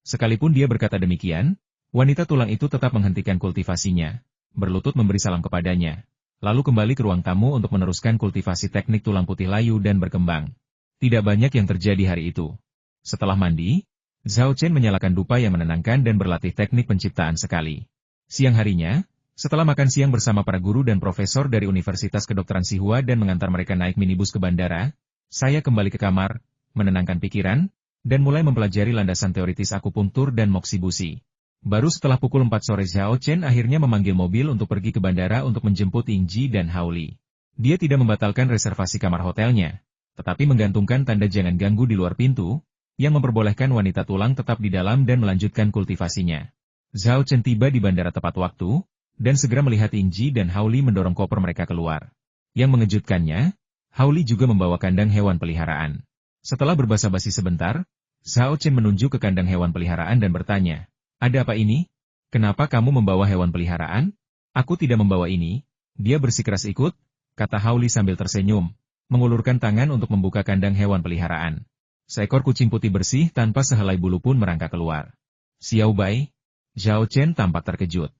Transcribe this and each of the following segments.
Sekalipun dia berkata demikian, wanita tulang itu tetap menghentikan kultivasinya, berlutut memberi salam kepadanya, lalu kembali ke ruang tamu untuk meneruskan kultivasi teknik tulang putih layu dan berkembang. Tidak banyak yang terjadi hari itu. Setelah mandi, Zhao Chen menyalakan dupa yang menenangkan dan berlatih teknik penciptaan sekali. Siang harinya, setelah makan siang bersama para guru dan profesor dari Universitas Kedokteran Sihua dan mengantar mereka naik minibus ke bandara, saya kembali ke kamar, menenangkan pikiran, dan mulai mempelajari landasan teoritis akupunktur dan moksibusi. Baru setelah pukul 4 sore Zhao Chen akhirnya memanggil mobil untuk pergi ke bandara untuk menjemput Yingji dan Hao Li. Dia tidak membatalkan reservasi kamar hotelnya, tetapi menggantungkan tanda jangan ganggu di luar pintu, yang memperbolehkan wanita tulang tetap di dalam dan melanjutkan kultivasinya. Zhao Chen tiba di bandara tepat waktu, dan segera melihat Yingji dan Hao Li mendorong koper mereka keluar. Yang mengejutkannya, Hao Li juga membawa kandang hewan peliharaan. Setelah berbasa-basi sebentar, Zhao Chen menunjuk ke kandang hewan peliharaan dan bertanya, "Ada apa ini? Kenapa kamu membawa hewan peliharaan?" "Aku tidak membawa ini." Dia bersikeras ikut, kata Hao Li sambil tersenyum, mengulurkan tangan untuk membuka kandang hewan peliharaan. Seekor kucing putih bersih tanpa sehelai bulu pun merangkak keluar. "Xiao Bai?" Zhao Chen tampak terkejut.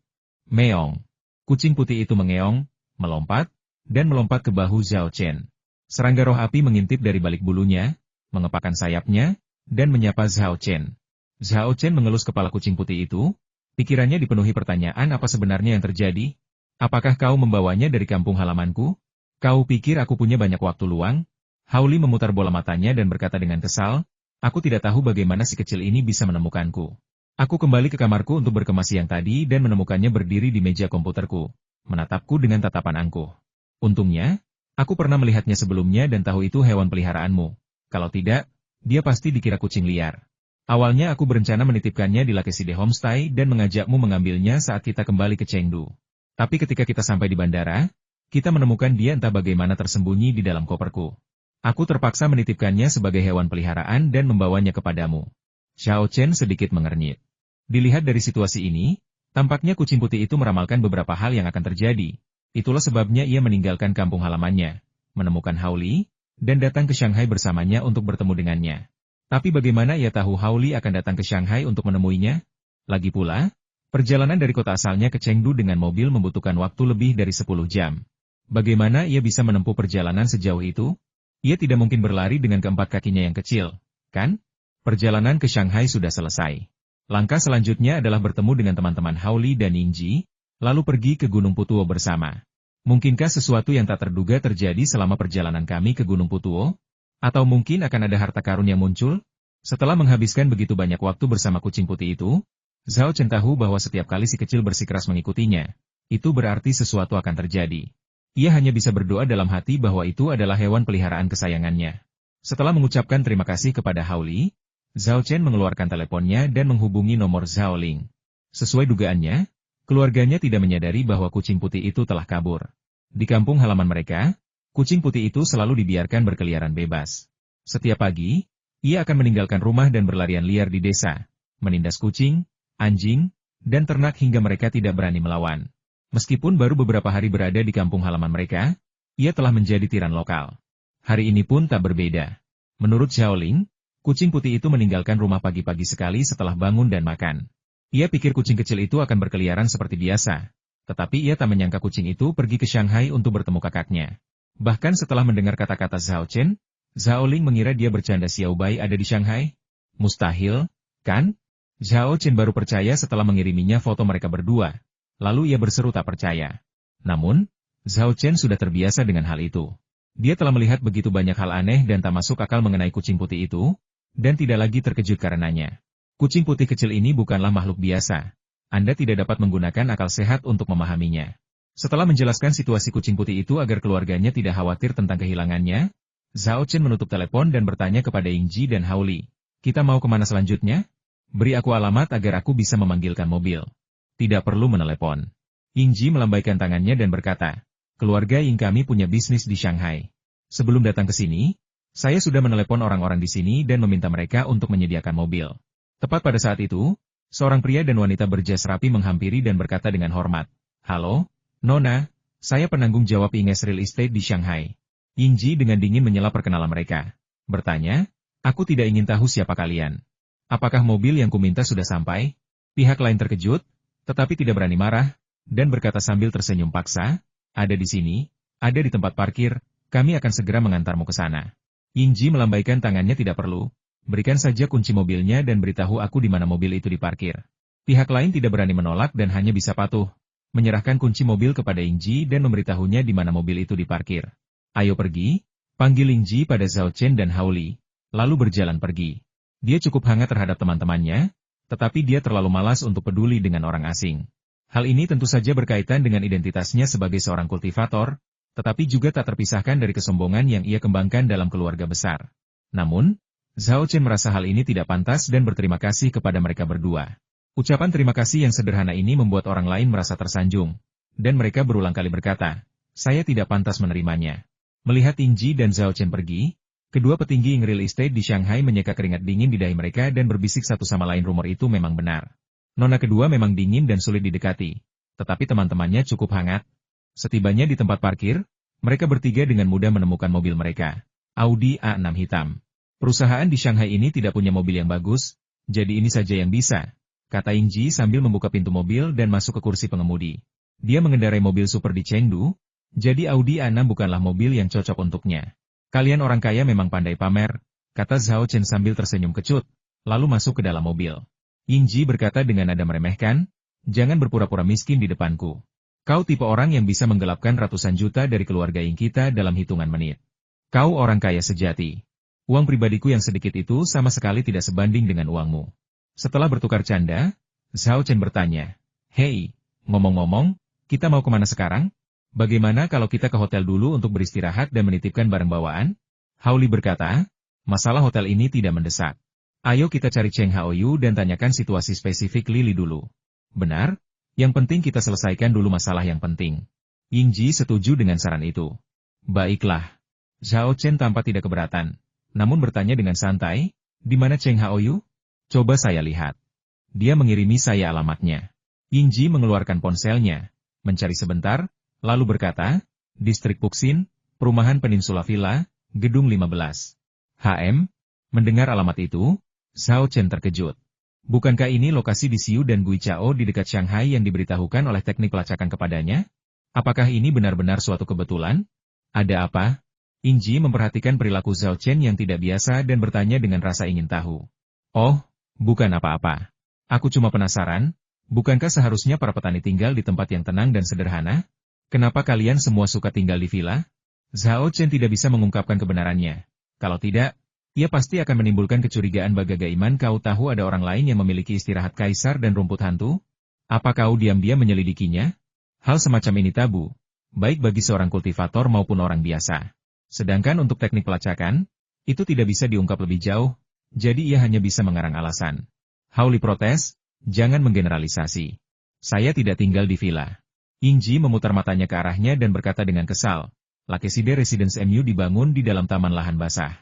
"Meong." Kucing putih itu mengeong, melompat, dan melompat ke bahu Zhao Chen. Serangga roh api mengintip dari balik bulunya, mengepakkan sayapnya, dan menyapa Zhao Chen. Zhao Chen mengelus kepala kucing putih itu, pikirannya dipenuhi pertanyaan apa sebenarnya yang terjadi. "Apakah kau membawanya dari kampung halamanku? Kau pikir aku punya banyak waktu luang?" Hao Li memutar bola matanya dan berkata dengan kesal, "Aku tidak tahu bagaimana si kecil ini bisa menemukanku. Aku kembali ke kamarku untuk berkemas siang tadi dan menemukannya berdiri di meja komputerku, menatapku dengan tatapan angkuh. Untungnya, aku pernah melihatnya sebelumnya dan tahu itu hewan peliharaanmu. Kalau tidak, dia pasti dikira kucing liar. Awalnya aku berencana menitipkannya di Lakeside Homestay dan mengajakmu mengambilnya saat kita kembali ke Chengdu. Tapi ketika kita sampai di bandara, kita menemukan dia entah bagaimana tersembunyi di dalam koperku. Aku terpaksa menitipkannya sebagai hewan peliharaan dan membawanya kepadamu." Zhao Chen sedikit mengernyit. Dilihat dari situasi ini, tampaknya kucing putih itu meramalkan beberapa hal yang akan terjadi. Itulah sebabnya ia meninggalkan kampung halamannya, menemukan Hao Li, dan datang ke Shanghai bersamanya untuk bertemu dengannya. Tapi bagaimana ia tahu Hao Li akan datang ke Shanghai untuk menemuinya? Lagi pula, perjalanan dari kota asalnya ke Chengdu dengan mobil membutuhkan waktu lebih dari 10 jam. Bagaimana ia bisa menempuh perjalanan sejauh itu? Ia tidak mungkin berlari dengan keempat kakinya yang kecil, kan? Perjalanan ke Shanghai sudah selesai. Langkah selanjutnya adalah bertemu dengan teman-teman Hao Li dan Yingji, lalu pergi ke Gunung Putuo bersama. Mungkinkah sesuatu yang tak terduga terjadi selama perjalanan kami ke Gunung Putuo? Atau mungkin akan ada harta karun yang muncul? Setelah menghabiskan begitu banyak waktu bersama kucing putih itu, Zhao Chen tahu bahwa setiap kali si kecil bersikeras mengikutinya, itu berarti sesuatu akan terjadi. Ia hanya bisa berdoa dalam hati bahwa itu adalah hewan peliharaan kesayangannya. Setelah mengucapkan terima kasih kepada Hao Li, Zhao Chen mengeluarkan teleponnya dan menghubungi nomor Zhao Ling. Sesuai dugaannya, keluarganya tidak menyadari bahwa kucing putih itu telah kabur. Di kampung halaman mereka, kucing putih itu selalu dibiarkan berkeliaran bebas. Setiap pagi, ia akan meninggalkan rumah dan berlarian liar di desa, menindas kucing, anjing, dan ternak hingga mereka tidak berani melawan. Meskipun baru beberapa hari berada di kampung halaman mereka, ia telah menjadi tiran lokal. Hari ini pun tak berbeda. Menurut Zhao Ling, kucing putih itu meninggalkan rumah pagi-pagi sekali setelah bangun dan makan. Ia pikir kucing kecil itu akan berkeliaran seperti biasa, tetapi ia tak menyangka kucing itu pergi ke Shanghai untuk bertemu kakaknya. Bahkan setelah mendengar kata-kata Zhao Chen, Zhao Ling mengira dia bercanda Xiao Bai ada di Shanghai. Mustahil, kan? Zhao Chen baru percaya setelah mengiriminya foto mereka berdua. Lalu ia berseru tak percaya. Namun, Zhao Chen sudah terbiasa dengan hal itu. Dia telah melihat begitu banyak hal aneh dan tak masuk akal mengenai kucing putih itu, dan tidak lagi terkejut karenanya. Kucing putih kecil ini bukanlah makhluk biasa. Anda tidak dapat menggunakan akal sehat untuk memahaminya. Setelah menjelaskan situasi kucing putih itu agar keluarganya tidak khawatir tentang kehilangannya, Zhao Chen menutup telepon dan bertanya kepada Yingji dan Hao Li. "Kita mau kemana selanjutnya? Beri aku alamat agar aku bisa memanggilkan mobil." "Tidak perlu menelepon." Yingji melambaikan tangannya dan berkata, "Keluarga Ying kami punya bisnis di Shanghai. Sebelum datang ke sini, saya sudah menelepon orang-orang di sini dan meminta mereka untuk menyediakan mobil." Tepat pada saat itu, seorang pria dan wanita berjas rapi menghampiri dan berkata dengan hormat, "Halo, Nona, saya penanggung jawab Inges Real Estate di Shanghai." Yingji dengan dingin menyela perkenalan mereka. Bertanya, "Aku tidak ingin tahu siapa kalian." Apakah mobil yang kuminta sudah sampai? Pihak lain terkejut, tetapi tidak berani marah, dan berkata sambil tersenyum paksa, ada di sini, ada di tempat parkir, kami akan segera mengantarmu ke sana. Yingji melambaikan tangannya tidak perlu, berikan saja kunci mobilnya dan beritahu aku di mana mobil itu diparkir. Pihak lain tidak berani menolak dan hanya bisa patuh, menyerahkan kunci mobil kepada Yingji dan memberitahunya di mana mobil itu diparkir. Ayo pergi, panggil Yingji pada Zhao Chen dan Hao Li, lalu berjalan pergi. Dia cukup hangat terhadap teman-temannya, tetapi dia terlalu malas untuk peduli dengan orang asing. Hal ini tentu saja berkaitan dengan identitasnya sebagai seorang kultivator, tetapi juga tak terpisahkan dari kesombongan yang ia kembangkan dalam keluarga besar. Namun, Zhao Chen merasa hal ini tidak pantas dan berterima kasih kepada mereka berdua. Ucapan terima kasih yang sederhana ini membuat orang lain merasa tersanjung, dan mereka berulang kali berkata, saya tidak pantas menerimanya. Melihat Yingji dan Zhao Chen pergi, kedua petinggi real estate di Shanghai menyeka keringat dingin di dahi mereka dan berbisik satu sama lain rumor itu memang benar. Nona kedua memang dingin dan sulit didekati, tetapi teman-temannya cukup hangat. Setibanya di tempat parkir, mereka bertiga dengan mudah menemukan mobil mereka, Audi A6 hitam. Perusahaan di Shanghai ini tidak punya mobil yang bagus, jadi ini saja yang bisa, kata Yingji sambil membuka pintu mobil dan masuk ke kursi pengemudi. Dia mengendarai mobil super di Chengdu, jadi Audi A6 bukanlah mobil yang cocok untuknya. Kalian orang kaya memang pandai pamer, kata Zhao Chen sambil tersenyum kecut, lalu masuk ke dalam mobil. Yingji berkata dengan nada meremehkan, jangan berpura-pura miskin di depanku. Kau tipe orang yang bisa menggelapkan ratusan juta dari keluarga Ying kita dalam hitungan menit. Kau orang kaya sejati. Uang pribadiku yang sedikit itu sama sekali tidak sebanding dengan uangmu. Setelah bertukar canda, Zhao Chen bertanya, hei, ngomong-ngomong, kita mau kemana sekarang? Bagaimana kalau kita ke hotel dulu untuk beristirahat dan menitipkan barang bawaan? Hao Li berkata, masalah hotel ini tidak mendesak. Ayo kita cari Cheng Haoyu dan tanyakan situasi spesifik Lili dulu. Benar, yang penting kita selesaikan dulu masalah yang penting. Yingji setuju dengan saran itu. Baiklah. Zhao Chen tampak tidak keberatan, namun bertanya dengan santai, di mana Cheng Haoyu? Coba saya lihat. Dia mengirimi saya alamatnya. Yingji mengeluarkan ponselnya, mencari sebentar, lalu berkata, Distrik Puxin, Perumahan Peninsula Villa, Gedung 15. HM, mendengar alamat itu, Zhao Chen terkejut. Bukankah ini lokasi di Xiu dan Guichao di dekat Shanghai yang diberitahukan oleh teknik pelacakan kepadanya? Apakah ini benar-benar suatu kebetulan? Ada apa? Yingji memperhatikan perilaku Zhao Chen yang tidak biasa dan bertanya dengan rasa ingin tahu. Oh, bukan apa-apa. Aku cuma penasaran, bukankah seharusnya para petani tinggal di tempat yang tenang dan sederhana? Kenapa kalian semua suka tinggal di villa? Zhao Chen tidak bisa mengungkapkan kebenarannya. Kalau tidak, ia pasti akan menimbulkan kecurigaan bagaiman kau tahu ada orang lain yang memiliki istirahat kaisar dan rumput hantu? Apa kau diam-diam menyelidikinya? Hal semacam ini tabu, baik bagi seorang kultivator maupun orang biasa. Sedangkan untuk teknik pelacakan, itu tidak bisa diungkap lebih jauh, jadi ia hanya bisa mengarang alasan. Hao Li protes, jangan menggeneralisasi. Saya tidak tinggal di villa. Yingji memutar matanya ke arahnya dan berkata dengan kesal, Lakeside Residence MU dibangun di dalam taman lahan basah.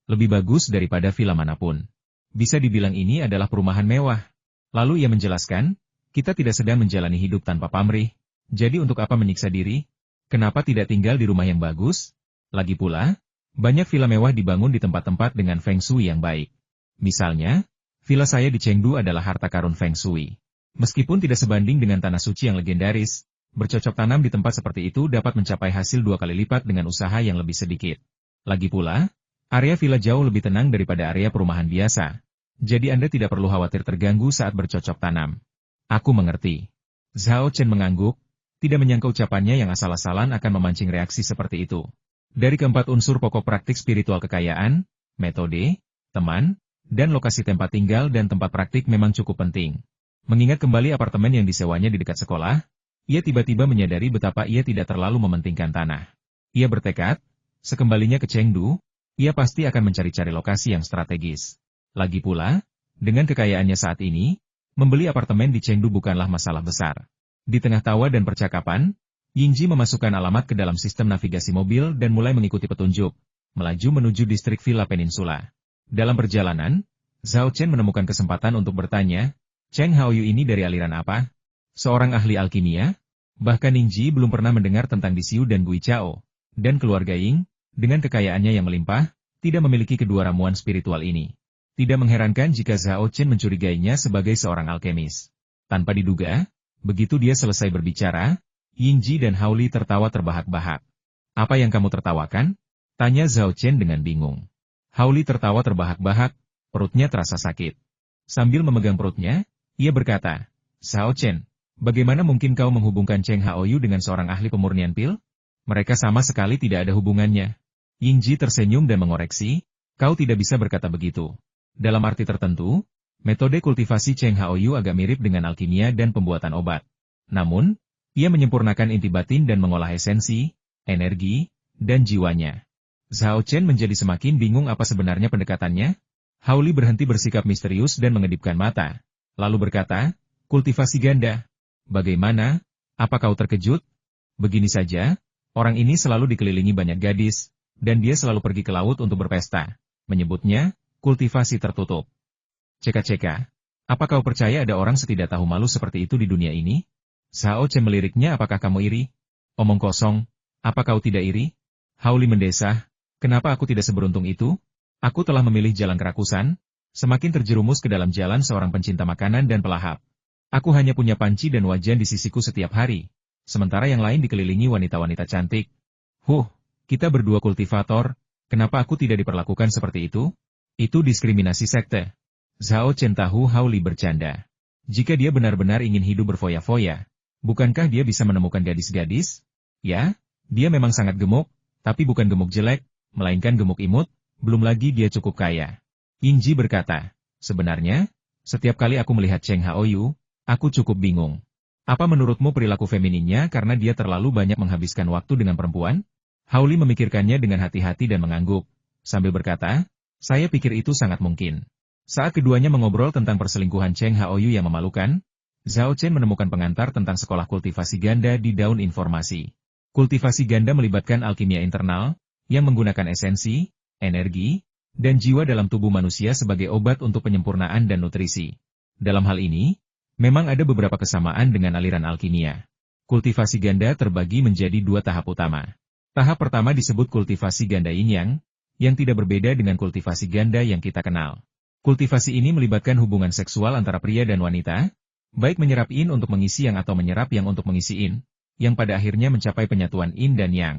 Lebih bagus daripada villa manapun. Bisa dibilang ini adalah perumahan mewah. Lalu ia menjelaskan, kita tidak sedang menjalani hidup tanpa pamrih, jadi untuk apa menyiksa diri? Kenapa tidak tinggal di rumah yang bagus? Lagi pula, banyak villa mewah dibangun di tempat-tempat dengan Feng Shui yang baik. Misalnya, villa saya di Chengdu adalah harta karun Feng Shui. Meskipun tidak sebanding dengan tanah suci yang legendaris, bercocok tanam di tempat seperti itu dapat mencapai hasil 2 kali lipat dengan usaha yang lebih sedikit. Lagi pula, area villa jauh lebih tenang daripada area perumahan biasa. Jadi Anda tidak perlu khawatir terganggu saat bercocok tanam. Aku mengerti. Zhao Chen mengangguk, tidak menyangka ucapannya yang asal-asalan akan memancing reaksi seperti itu. Dari keempat unsur pokok praktik spiritual kekayaan, metode, teman, dan lokasi tempat tinggal dan tempat praktik memang cukup penting. Mengingat kembali apartemen yang disewanya di dekat sekolah, ia tiba-tiba menyadari betapa ia tidak terlalu mementingkan tanah. Ia bertekad, sekembalinya ke Chengdu, ia pasti akan mencari-cari lokasi yang strategis. Lagi pula, dengan kekayaannya saat ini, membeli apartemen di Chengdu bukanlah masalah besar. Di tengah tawa dan percakapan, Yingji memasukkan alamat ke dalam sistem navigasi mobil dan mulai mengikuti petunjuk, melaju menuju distrik Villa Peninsula. Dalam perjalanan, Zhao Chen menemukan kesempatan untuk bertanya, Cheng Haoyu ini dari aliran apa? Seorang ahli alkimia? Bahkan Yingji belum pernah mendengar tentang Disiu dan Guichao, dan keluarga Ying, dengan kekayaannya yang melimpah, tidak memiliki kedua ramuan spiritual ini. Tidak mengherankan jika Zhao Chen mencurigainya sebagai seorang alkemis. Tanpa diduga, begitu dia selesai berbicara, Yingji dan Hao Li tertawa terbahak-bahak. Apa yang kamu tertawakan? Tanya Zhao Chen dengan bingung. Hao Li tertawa terbahak-bahak, perutnya terasa sakit. Sambil memegang perutnya, ia berkata, Zhao Chen, bagaimana mungkin kau menghubungkan Cheng Haoyu dengan seorang ahli pemurnian pil? Mereka sama sekali tidak ada hubungannya. Yingji tersenyum dan mengoreksi, kau tidak bisa berkata begitu. Dalam arti tertentu, metode kultivasi Cheng Haoyu agak mirip dengan alkimia dan pembuatan obat. Namun, ia menyempurnakan inti batin dan mengolah esensi, energi, dan jiwanya. Zhao Chen menjadi semakin bingung apa sebenarnya pendekatannya. Hao Li berhenti bersikap misterius dan mengedipkan mata. Lalu berkata, kultivasi ganda. Bagaimana? Apa kau terkejut? Begini saja, orang ini selalu dikelilingi banyak gadis, dan dia selalu pergi ke laut untuk berpesta. Menyebutnya, kultivasi tertutup. Ceka-ceka. Apa kau percaya ada orang setidak tahu malu seperti itu di dunia ini? Zhao Chen meliriknya, apakah kamu iri? Omong kosong. Apa kau tidak iri? Hao Li mendesah. Kenapa aku tidak seberuntung itu? Aku telah memilih jalan kerakusan, semakin terjerumus ke dalam jalan seorang pencinta makanan dan pelahap. Aku hanya punya panci dan wajan di sisiku setiap hari, sementara yang lain dikelilingi wanita-wanita cantik. Kita berdua kultivator, kenapa aku tidak diperlakukan seperti itu? Itu diskriminasi sekte. Zhao Chen tahu Hao Li bercanda. Jika dia benar-benar ingin hidup berfoya-foya, bukankah dia bisa menemukan gadis-gadis? Ya, dia memang sangat gemuk, tapi bukan gemuk jelek, melainkan gemuk imut, belum lagi dia cukup kaya. Yingji berkata, sebenarnya, setiap kali aku melihat Cheng Haoyu, aku cukup bingung. Apa menurutmu perilaku femininnya karena dia terlalu banyak menghabiskan waktu dengan perempuan? Hao Li memikirkannya dengan hati-hati dan mengangguk, sambil berkata, saya pikir itu sangat mungkin. Saat keduanya mengobrol tentang perselingkuhan Cheng Haoyu yang memalukan, Zhao Chen menemukan pengantar tentang sekolah kultivasi ganda di daun informasi. Kultivasi ganda melibatkan alkimia internal, yang menggunakan esensi, energi, dan jiwa dalam tubuh manusia sebagai obat untuk penyempurnaan dan nutrisi. Dalam hal ini, memang ada beberapa kesamaan dengan aliran alkimia. Kultivasi ganda terbagi menjadi dua tahap utama. Tahap pertama disebut kultivasi ganda yin-yang, yang tidak berbeda dengan kultivasi ganda yang kita kenal. Kultivasi ini melibatkan hubungan seksual antara pria dan wanita, baik menyerap yin untuk mengisi yang atau menyerap yang untuk mengisi yin, yang pada akhirnya mencapai penyatuan yin dan yang.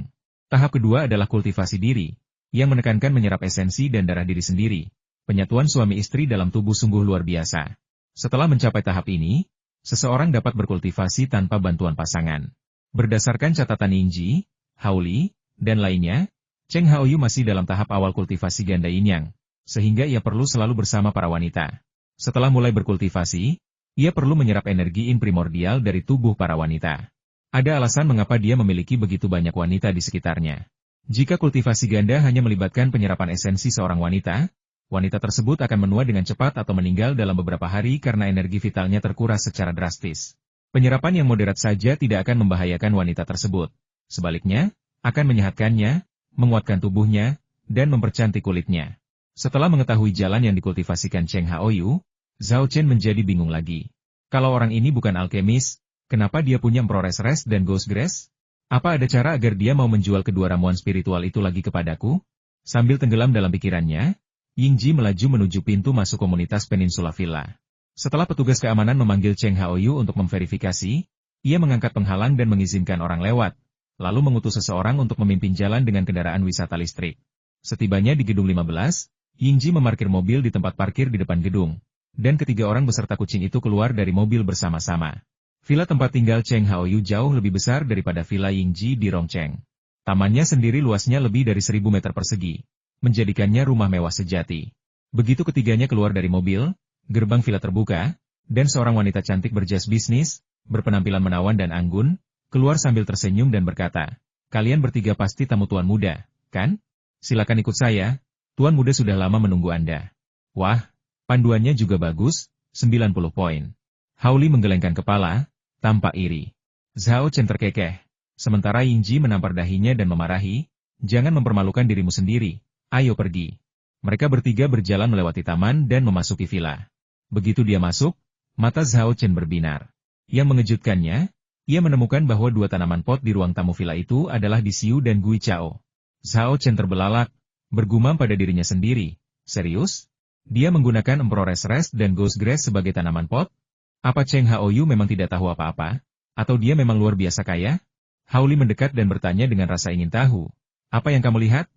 Tahap kedua adalah kultivasi diri, yang menekankan menyerap esensi dan darah diri sendiri. Penyatuan suami istri dalam tubuh sungguh luar biasa. Setelah mencapai tahap ini, seseorang dapat berkultivasi tanpa bantuan pasangan. Berdasarkan catatan Yingji, Hao Li, dan lainnya, Cheng Haoyu masih dalam tahap awal kultivasi ganda yin-yang, sehingga ia perlu selalu bersama para wanita. Setelah mulai berkultivasi, ia perlu menyerap energi yin primordial dari tubuh para wanita. Ada alasan mengapa dia memiliki begitu banyak wanita di sekitarnya. Jika kultivasi ganda hanya melibatkan penyerapan esensi seorang wanita, wanita tersebut akan menua dengan cepat atau meninggal dalam beberapa hari karena energi vitalnya terkuras secara drastis. Penyerapan yang moderat saja tidak akan membahayakan wanita tersebut. Sebaliknya, akan menyehatkannya, menguatkan tubuhnya, dan mempercantik kulitnya. Setelah mengetahui jalan yang dikultivasikan Cheng Haoyu, Zhao Chen menjadi bingung lagi. Kalau orang ini bukan alkemis, kenapa dia punya Empress Res dan Ghost Grace? Apa ada cara agar dia mau menjual kedua ramuan spiritual itu lagi kepadaku? Sambil tenggelam dalam pikirannya, Yingji melaju menuju pintu masuk komunitas Peninsula Villa. Setelah petugas keamanan memanggil Cheng Haoyu untuk memverifikasi, ia mengangkat penghalang dan mengizinkan orang lewat, lalu mengutus seseorang untuk memimpin jalan dengan kendaraan wisata listrik. Setibanya di gedung 15, Yingji memarkir mobil di tempat parkir di depan gedung, dan ketiga orang beserta kucing itu keluar dari mobil bersama-sama. Villa tempat tinggal Cheng Haoyu jauh lebih besar daripada villa Yingji di Rongcheng. Tamannya sendiri luasnya lebih dari 1000 meter persegi, menjadikannya rumah mewah sejati. Begitu ketiganya keluar dari mobil, gerbang villa terbuka, dan seorang wanita cantik berjas bisnis, berpenampilan menawan dan anggun, keluar sambil tersenyum dan berkata, kalian bertiga pasti tamu tuan muda, kan? Silakan ikut saya, tuan muda sudah lama menunggu Anda. Wah, panduannya juga bagus, 90 poin. Hao Li menggelengkan kepala, tampak iri. Zhao Chen terkekeh, sementara Yingji menampar dahinya dan memarahi, jangan mempermalukan dirimu sendiri, ayo pergi. Mereka bertiga berjalan melewati taman dan memasuki villa. Begitu dia masuk, mata Zhao Chen berbinar. Yang mengejutkannya, ia menemukan bahwa dua tanaman pot di ruang tamu villa itu adalah Di Xiu dan Gui Chao. Zhao Chen terbelalak, bergumam pada dirinya sendiri, serius? Dia menggunakan Empress Rest dan Ghost Grass sebagai tanaman pot? Apa Cheng Haoyu memang tidak tahu apa-apa? Atau dia memang luar biasa kaya? Hao Li mendekat dan bertanya dengan rasa ingin tahu. Apa yang kamu lihat?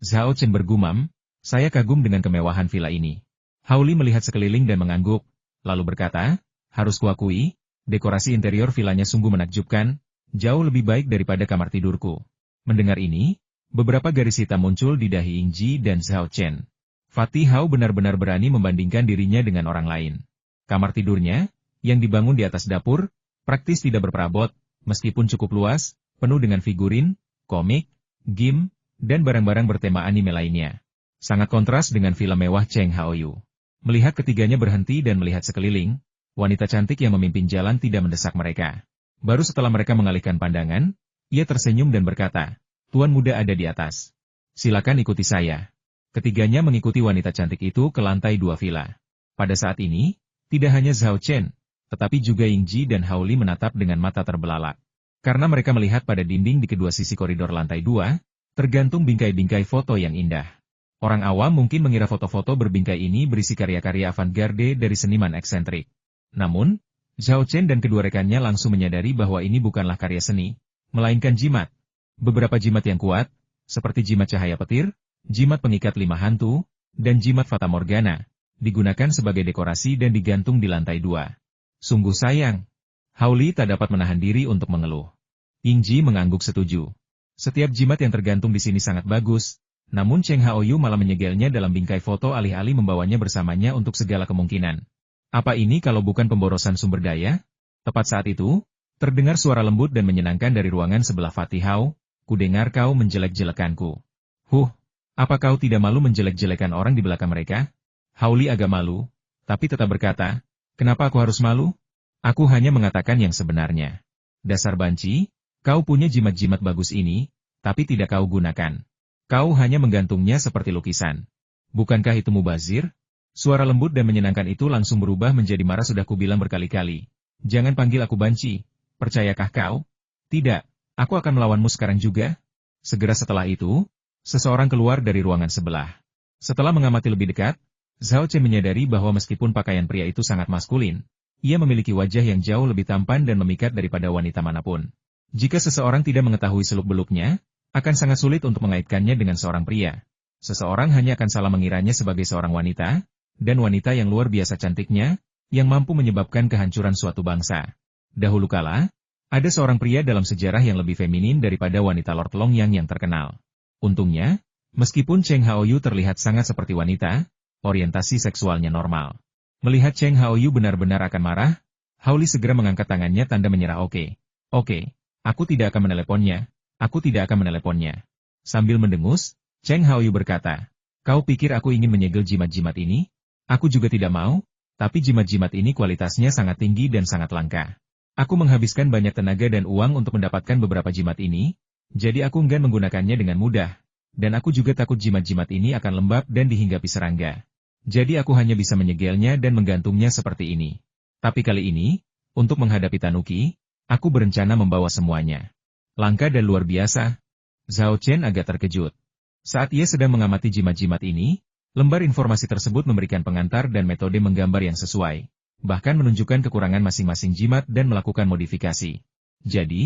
Zhao Chen bergumam, saya kagum dengan kemewahan villa ini. Hao Li melihat sekeliling dan mengangguk, lalu berkata, harus kuakui, dekorasi interior villanya sungguh menakjubkan, jauh lebih baik daripada kamar tidurku. Mendengar ini, beberapa garis hitam muncul di dahi Yingji dan Zhao Chen. Fatih Hao benar-benar berani membandingkan dirinya dengan orang lain. Kamar tidurnya, yang dibangun di atas dapur, praktis tidak berperabot, meskipun cukup luas, penuh dengan figurin, komik, game, dan barang-barang bertema anime lainnya. Sangat kontras dengan villa mewah Cheng Haoyu. Melihat ketiganya berhenti dan melihat sekeliling, wanita cantik yang memimpin jalan tidak mendesak mereka. Baru setelah mereka mengalihkan pandangan, ia tersenyum dan berkata, Tuan muda ada di atas. Silakan ikuti saya. Ketiganya mengikuti wanita cantik itu ke lantai 2 villa. Pada saat ini, tidak hanya Zhao Chen, tetapi juga Yingji dan Hao Li menatap dengan mata terbelalak. Karena mereka melihat pada dinding di kedua sisi koridor lantai 2, tergantung bingkai-bingkai foto yang indah. Orang awam mungkin mengira foto-foto berbingkai ini berisi karya-karya avant-garde dari seniman eksentrik. Namun, Zhao Chen dan kedua rekannya langsung menyadari bahwa ini bukanlah karya seni, melainkan jimat. Beberapa jimat yang kuat, seperti jimat cahaya petir, jimat pengikat 5 hantu, dan jimat Fata Morgana, digunakan sebagai dekorasi dan digantung di lantai 2. Sungguh sayang. Hao Li tak dapat menahan diri untuk mengeluh. Yingji mengangguk setuju. Setiap jimat yang tergantung di sini sangat bagus, namun Cheng Haoyu malah menyegelnya dalam bingkai foto alih-alih membawanya bersamanya untuk segala kemungkinan. Apa ini kalau bukan pemborosan sumber daya? Tepat saat itu, terdengar suara lembut dan menyenangkan dari ruangan sebelah Fatih Hao, kudengar kau menjelek-jelekanku. Apa kau tidak malu menjelek-jelekan orang di belakang mereka? Hao Li agak malu, tapi tetap berkata, kenapa aku harus malu? Aku hanya mengatakan yang sebenarnya. Dasar banci, kau punya jimat-jimat bagus ini, tapi tidak kau gunakan. Kau hanya menggantungnya seperti lukisan. Bukankah itu mubazir? Suara lembut dan menyenangkan itu langsung berubah menjadi marah. Sudah kubilang berkali-kali. Jangan panggil aku banci. Percayakah kau? Tidak, aku akan melawanmu sekarang juga. Segera setelah itu, seseorang keluar dari ruangan sebelah. Setelah mengamati lebih dekat, Zhao Chen menyadari bahwa meskipun pakaian pria itu sangat maskulin, ia memiliki wajah yang jauh lebih tampan dan memikat daripada wanita manapun. Jika seseorang tidak mengetahui seluk-beluknya, akan sangat sulit untuk mengaitkannya dengan seorang pria. Seseorang hanya akan salah mengiranya sebagai seorang wanita, dan wanita yang luar biasa cantiknya, yang mampu menyebabkan kehancuran suatu bangsa. Dahulu kala, ada seorang pria dalam sejarah yang lebih feminin daripada wanita Lord Longyang yang terkenal. Untungnya, meskipun Cheng Haoyu terlihat sangat seperti wanita, orientasi seksualnya normal. Melihat Cheng Haoyu benar-benar akan marah, Hao Li segera mengangkat tangannya tanda menyerah. Oke, aku tidak akan meneleponnya, Sambil mendengus, Cheng Haoyu berkata, kau pikir aku ingin menyegel jimat-jimat ini? Aku juga tidak mau, tapi jimat-jimat ini kualitasnya sangat tinggi dan sangat langka. Aku menghabiskan banyak tenaga dan uang untuk mendapatkan beberapa jimat ini, jadi aku enggan menggunakannya dengan mudah, dan aku juga takut jimat-jimat ini akan lembab dan dihinggapi serangga. Jadi aku hanya bisa menyegelnya dan menggantungnya seperti ini. Tapi kali ini, untuk menghadapi Tanuki, aku berencana membawa semuanya. Langka dan luar biasa. Zhao Chen agak terkejut. Saat ia sedang mengamati jimat-jimat ini, lembar informasi tersebut memberikan pengantar dan metode menggambar yang sesuai, bahkan menunjukkan kekurangan masing-masing jimat dan melakukan modifikasi. Jadi,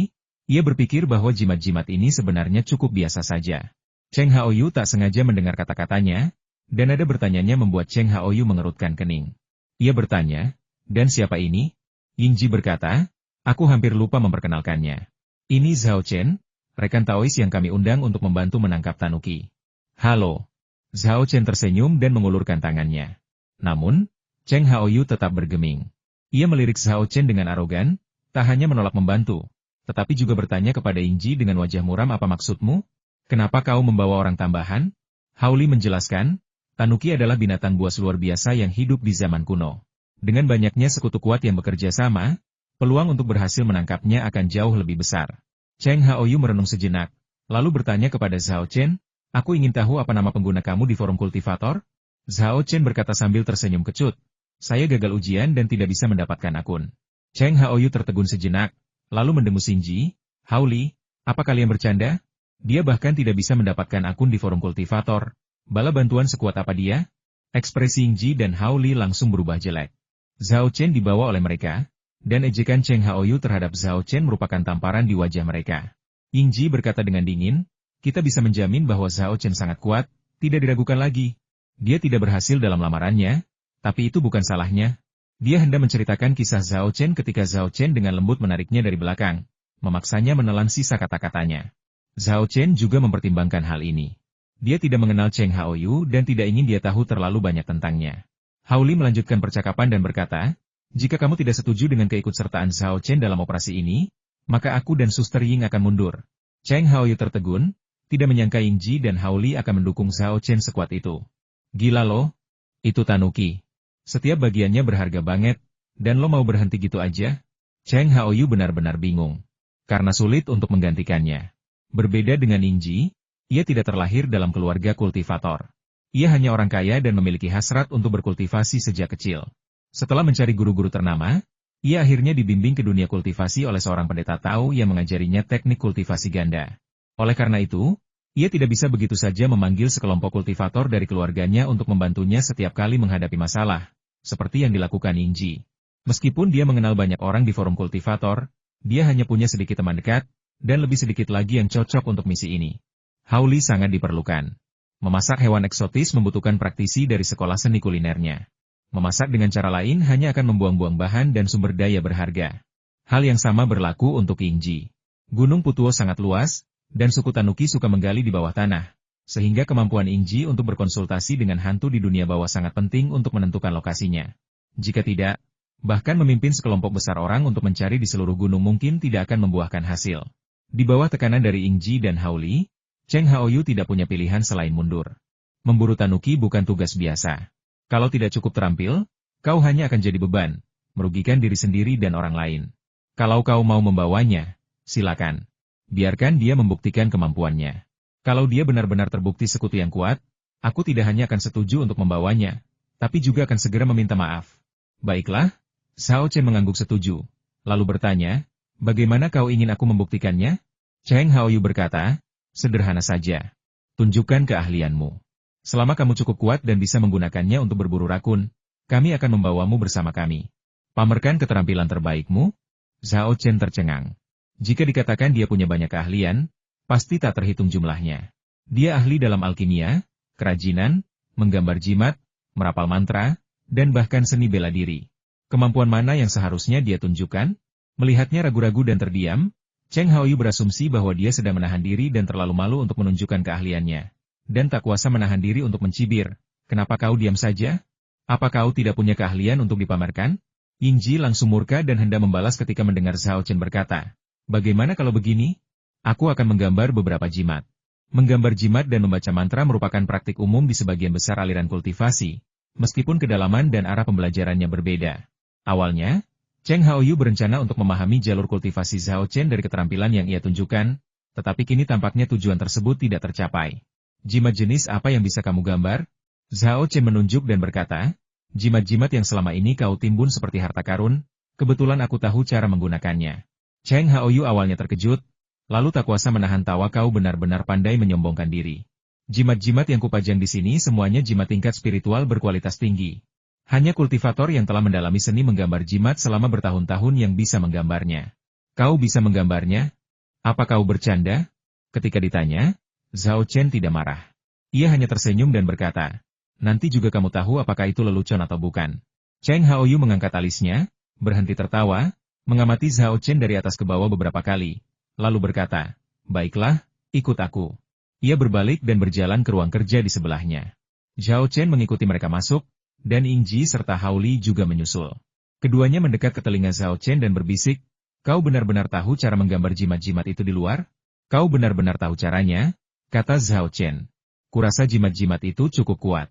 ia berpikir bahwa jimat-jimat ini sebenarnya cukup biasa saja. Cheng Haoyu tak sengaja mendengar kata-katanya, dan nada bertanyanya membuat Cheng Haoyu mengerutkan kening. Ia bertanya, dan siapa ini? Yingji berkata, aku hampir lupa memperkenalkannya. Ini Zhao Chen, rekan Taois yang kami undang untuk membantu menangkap Tanuki. Halo. Zhao Chen tersenyum dan mengulurkan tangannya. Namun, Cheng Haoyu tetap bergeming. Ia melirik Zhao Chen dengan arogan, tak hanya menolak membantu, tetapi juga bertanya kepada Yingji dengan wajah muram, apa maksudmu? Kenapa kau membawa orang tambahan? Hao Li menjelaskan, Tanuki adalah binatang buas luar biasa yang hidup di zaman kuno. Dengan banyaknya sekutu kuat yang bekerja sama, peluang untuk berhasil menangkapnya akan jauh lebih besar. Cheng Haoyu merenung sejenak, lalu bertanya kepada Zhao Chen, aku ingin tahu apa nama pengguna kamu di forum kultivator? Zhao Chen berkata sambil tersenyum kecut, saya gagal ujian dan tidak bisa mendapatkan akun. Cheng Haoyu tertegun sejenak, lalu mendengus Yingji, Hao Li, apa kalian bercanda? Dia bahkan tidak bisa mendapatkan akun di forum kultivator. Bala bantuan sekuat apa dia? Ekspresi Yingji dan Hao Li langsung berubah jelek. Zhao Chen dibawa oleh mereka, dan ejekan Cheng Haoyu terhadap Zhao Chen merupakan tamparan di wajah mereka. Yingji berkata dengan dingin, kita bisa menjamin bahwa Zhao Chen sangat kuat, tidak diragukan lagi. Dia tidak berhasil dalam lamarannya, tapi itu bukan salahnya. Dia hendak menceritakan kisah Zhao Chen ketika Zhao Chen dengan lembut menariknya dari belakang, memaksanya menelan sisa kata-katanya. Zhao Chen juga mempertimbangkan hal ini. Dia tidak mengenal Cheng Haoyu dan tidak ingin dia tahu terlalu banyak tentangnya. Hao Li melanjutkan percakapan dan berkata, jika kamu tidak setuju dengan keikutsertaan Zhao Chen dalam operasi ini, maka aku dan Suster Ying akan mundur. Cheng Haoyu tertegun, tidak menyangka Yingji dan Hao Li akan mendukung Zhao Chen sekuat itu. Gila loh, itu Tanuki. Setiap bagiannya berharga banget, dan lo mau berhenti gitu aja? Cheng Haoyu benar-benar bingung, karena sulit untuk menggantikannya. Berbeda dengan Yingji, ia tidak terlahir dalam keluarga kultivator. Ia hanya orang kaya dan memiliki hasrat untuk berkultivasi sejak kecil. Setelah mencari guru-guru ternama, ia akhirnya dibimbing ke dunia kultivasi oleh seorang pendeta Tao yang mengajarinya teknik kultivasi ganda. Oleh karena itu, ia tidak bisa begitu saja memanggil sekelompok kultivator dari keluarganya untuk membantunya setiap kali menghadapi masalah, seperti yang dilakukan Yingji. Meskipun dia mengenal banyak orang di forum kultivator, dia hanya punya sedikit teman dekat, dan lebih sedikit lagi yang cocok untuk misi ini. Hao Li sangat diperlukan. Memasak hewan eksotis membutuhkan praktisi dari sekolah seni kulinernya. Memasak dengan cara lain hanya akan membuang-buang bahan dan sumber daya berharga. Hal yang sama berlaku untuk Yingji. Gunung Putuo sangat luas, dan suku Tanuki suka menggali di bawah tanah, sehingga kemampuan Yingji untuk berkonsultasi dengan hantu di dunia bawah sangat penting untuk menentukan lokasinya. Jika tidak, bahkan memimpin sekelompok besar orang untuk mencari di seluruh gunung mungkin tidak akan membuahkan hasil. Di bawah tekanan dari Yingji dan Hao Li, Cheng Haoyu tidak punya pilihan selain mundur. Memburu Tanuki bukan tugas biasa. Kalau tidak cukup terampil, kau hanya akan jadi beban, merugikan diri sendiri dan orang lain. Kalau kau mau membawanya, silakan. Biarkan dia membuktikan kemampuannya. Kalau dia benar-benar terbukti sekutu yang kuat, aku tidak hanya akan setuju untuk membawanya, tapi juga akan segera meminta maaf. Baiklah, Zhao Chen mengangguk setuju, lalu bertanya, bagaimana kau ingin aku membuktikannya? Cheng Haoyu berkata, sederhana saja. Tunjukkan keahlianmu. Selama kamu cukup kuat dan bisa menggunakannya untuk berburu rakun, kami akan membawamu bersama kami. Pamerkan keterampilan terbaikmu. Zhao Chen tercengang. Jika dikatakan dia punya banyak keahlian, pasti tak terhitung jumlahnya. Dia ahli dalam alkimia, kerajinan, menggambar jimat, merapal mantra, dan bahkan seni bela diri. Kemampuan mana yang seharusnya dia tunjukkan? Melihatnya ragu-ragu dan terdiam, Cheng Haoyu berasumsi bahwa dia sedang menahan diri dan terlalu malu untuk menunjukkan keahliannya. Dan tak kuasa menahan diri untuk mencibir, kenapa kau diam saja? Apa kau tidak punya keahlian untuk dipamerkan? Yingji langsung murka dan hendak membalas ketika mendengar Zhao Chen berkata, bagaimana kalau begini? Aku akan menggambar beberapa jimat. Menggambar jimat dan membaca mantra merupakan praktik umum di sebagian besar aliran kultivasi, meskipun kedalaman dan arah pembelajarannya berbeda. Awalnya, Cheng Haoyu berencana untuk memahami jalur kultivasi Zhao Chen dari keterampilan yang ia tunjukkan, tetapi kini tampaknya tujuan tersebut tidak tercapai. Jimat jenis apa yang bisa kamu gambar? Zhao Chen menunjuk dan berkata, jimat-jimat yang selama ini kau timbun seperti harta karun, kebetulan aku tahu cara menggunakannya. Cheng Haoyu awalnya terkejut, lalu tak kuasa menahan tawa. Kau benar-benar pandai menyombongkan diri. Jimat-jimat yang kupajang di sini semuanya jimat tingkat spiritual berkualitas tinggi. Hanya kultivator yang telah mendalami seni menggambar jimat selama bertahun-tahun yang bisa menggambarnya. Kau bisa menggambarnya? Apa kau bercanda? Ketika ditanya, Zhao Chen tidak marah. Ia hanya tersenyum dan berkata, nanti juga kamu tahu apakah itu lelucon atau bukan. Cheng Haoyu mengangkat alisnya, berhenti tertawa, mengamati Zhao Chen dari atas ke bawah beberapa kali, lalu berkata, baiklah, ikut aku. Ia berbalik dan berjalan ke ruang kerja di sebelahnya. Zhao Chen mengikuti mereka masuk, dan Yingji serta Hao Li juga menyusul. Keduanya mendekat ke telinga Zhao Chen dan berbisik, kau benar-benar tahu cara menggambar jimat-jimat itu di luar? Kau benar-benar tahu caranya? Kata Zhao Chen. Kurasa jimat-jimat itu cukup kuat.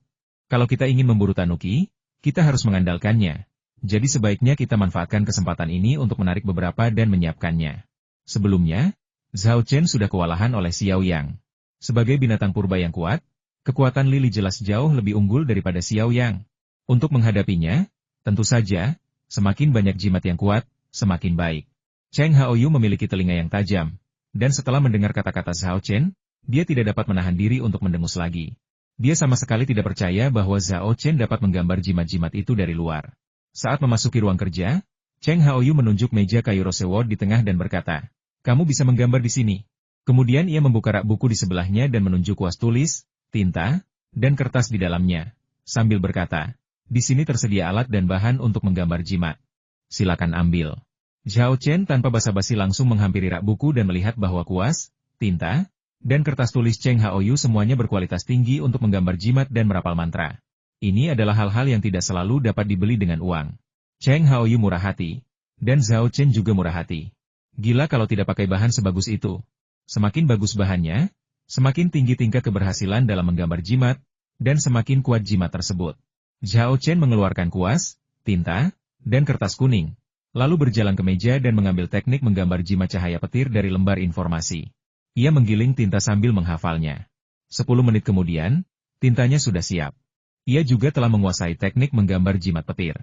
Kalau kita ingin memburu Tanuki, kita harus mengandalkannya. Jadi sebaiknya kita manfaatkan kesempatan ini untuk menarik beberapa dan menyiapkannya. Sebelumnya, Zhao Chen sudah kewalahan oleh Xiao Yang. Sebagai binatang purba yang kuat, kekuatan Lili jelas jauh lebih unggul daripada Xiao Yang. Untuk menghadapinya, tentu saja, semakin banyak jimat yang kuat, semakin baik. Cheng Haoyu memiliki telinga yang tajam, dan setelah mendengar kata-kata Zhao Chen, dia tidak dapat menahan diri untuk mendengus lagi. Dia sama sekali tidak percaya bahwa Zhao Chen dapat menggambar jimat-jimat itu dari luar. Saat memasuki ruang kerja, Cheng Haoyu menunjuk meja kayu rosewood di tengah dan berkata, "Kamu bisa menggambar di sini." Kemudian ia membuka rak buku di sebelahnya dan menunjuk kuas tulis, tinta, dan kertas di dalamnya, sambil berkata, "Di sini tersedia alat dan bahan untuk menggambar jimat. Silakan ambil." Zhao Chen tanpa basa-basi langsung menghampiri rak buku dan melihat bahwa kuas, tinta, dan kertas tulis Cheng Haoyu semuanya berkualitas tinggi untuk menggambar jimat dan merapal mantra. Ini adalah hal-hal yang tidak selalu dapat dibeli dengan uang. Cheng Haoyu murah hati, dan Zhao Chen juga murah hati. Gila kalau tidak pakai bahan sebagus itu. Semakin bagus bahannya, semakin tinggi tingkat keberhasilan dalam menggambar jimat, dan semakin kuat jimat tersebut. Zhao Chen mengeluarkan kuas, tinta, dan kertas kuning, lalu berjalan ke meja dan mengambil teknik menggambar jimat cahaya petir dari lembar informasi. Ia menggiling tinta sambil menghafalnya. 10 menit kemudian, tintanya sudah siap. Ia juga telah menguasai teknik menggambar jimat petir.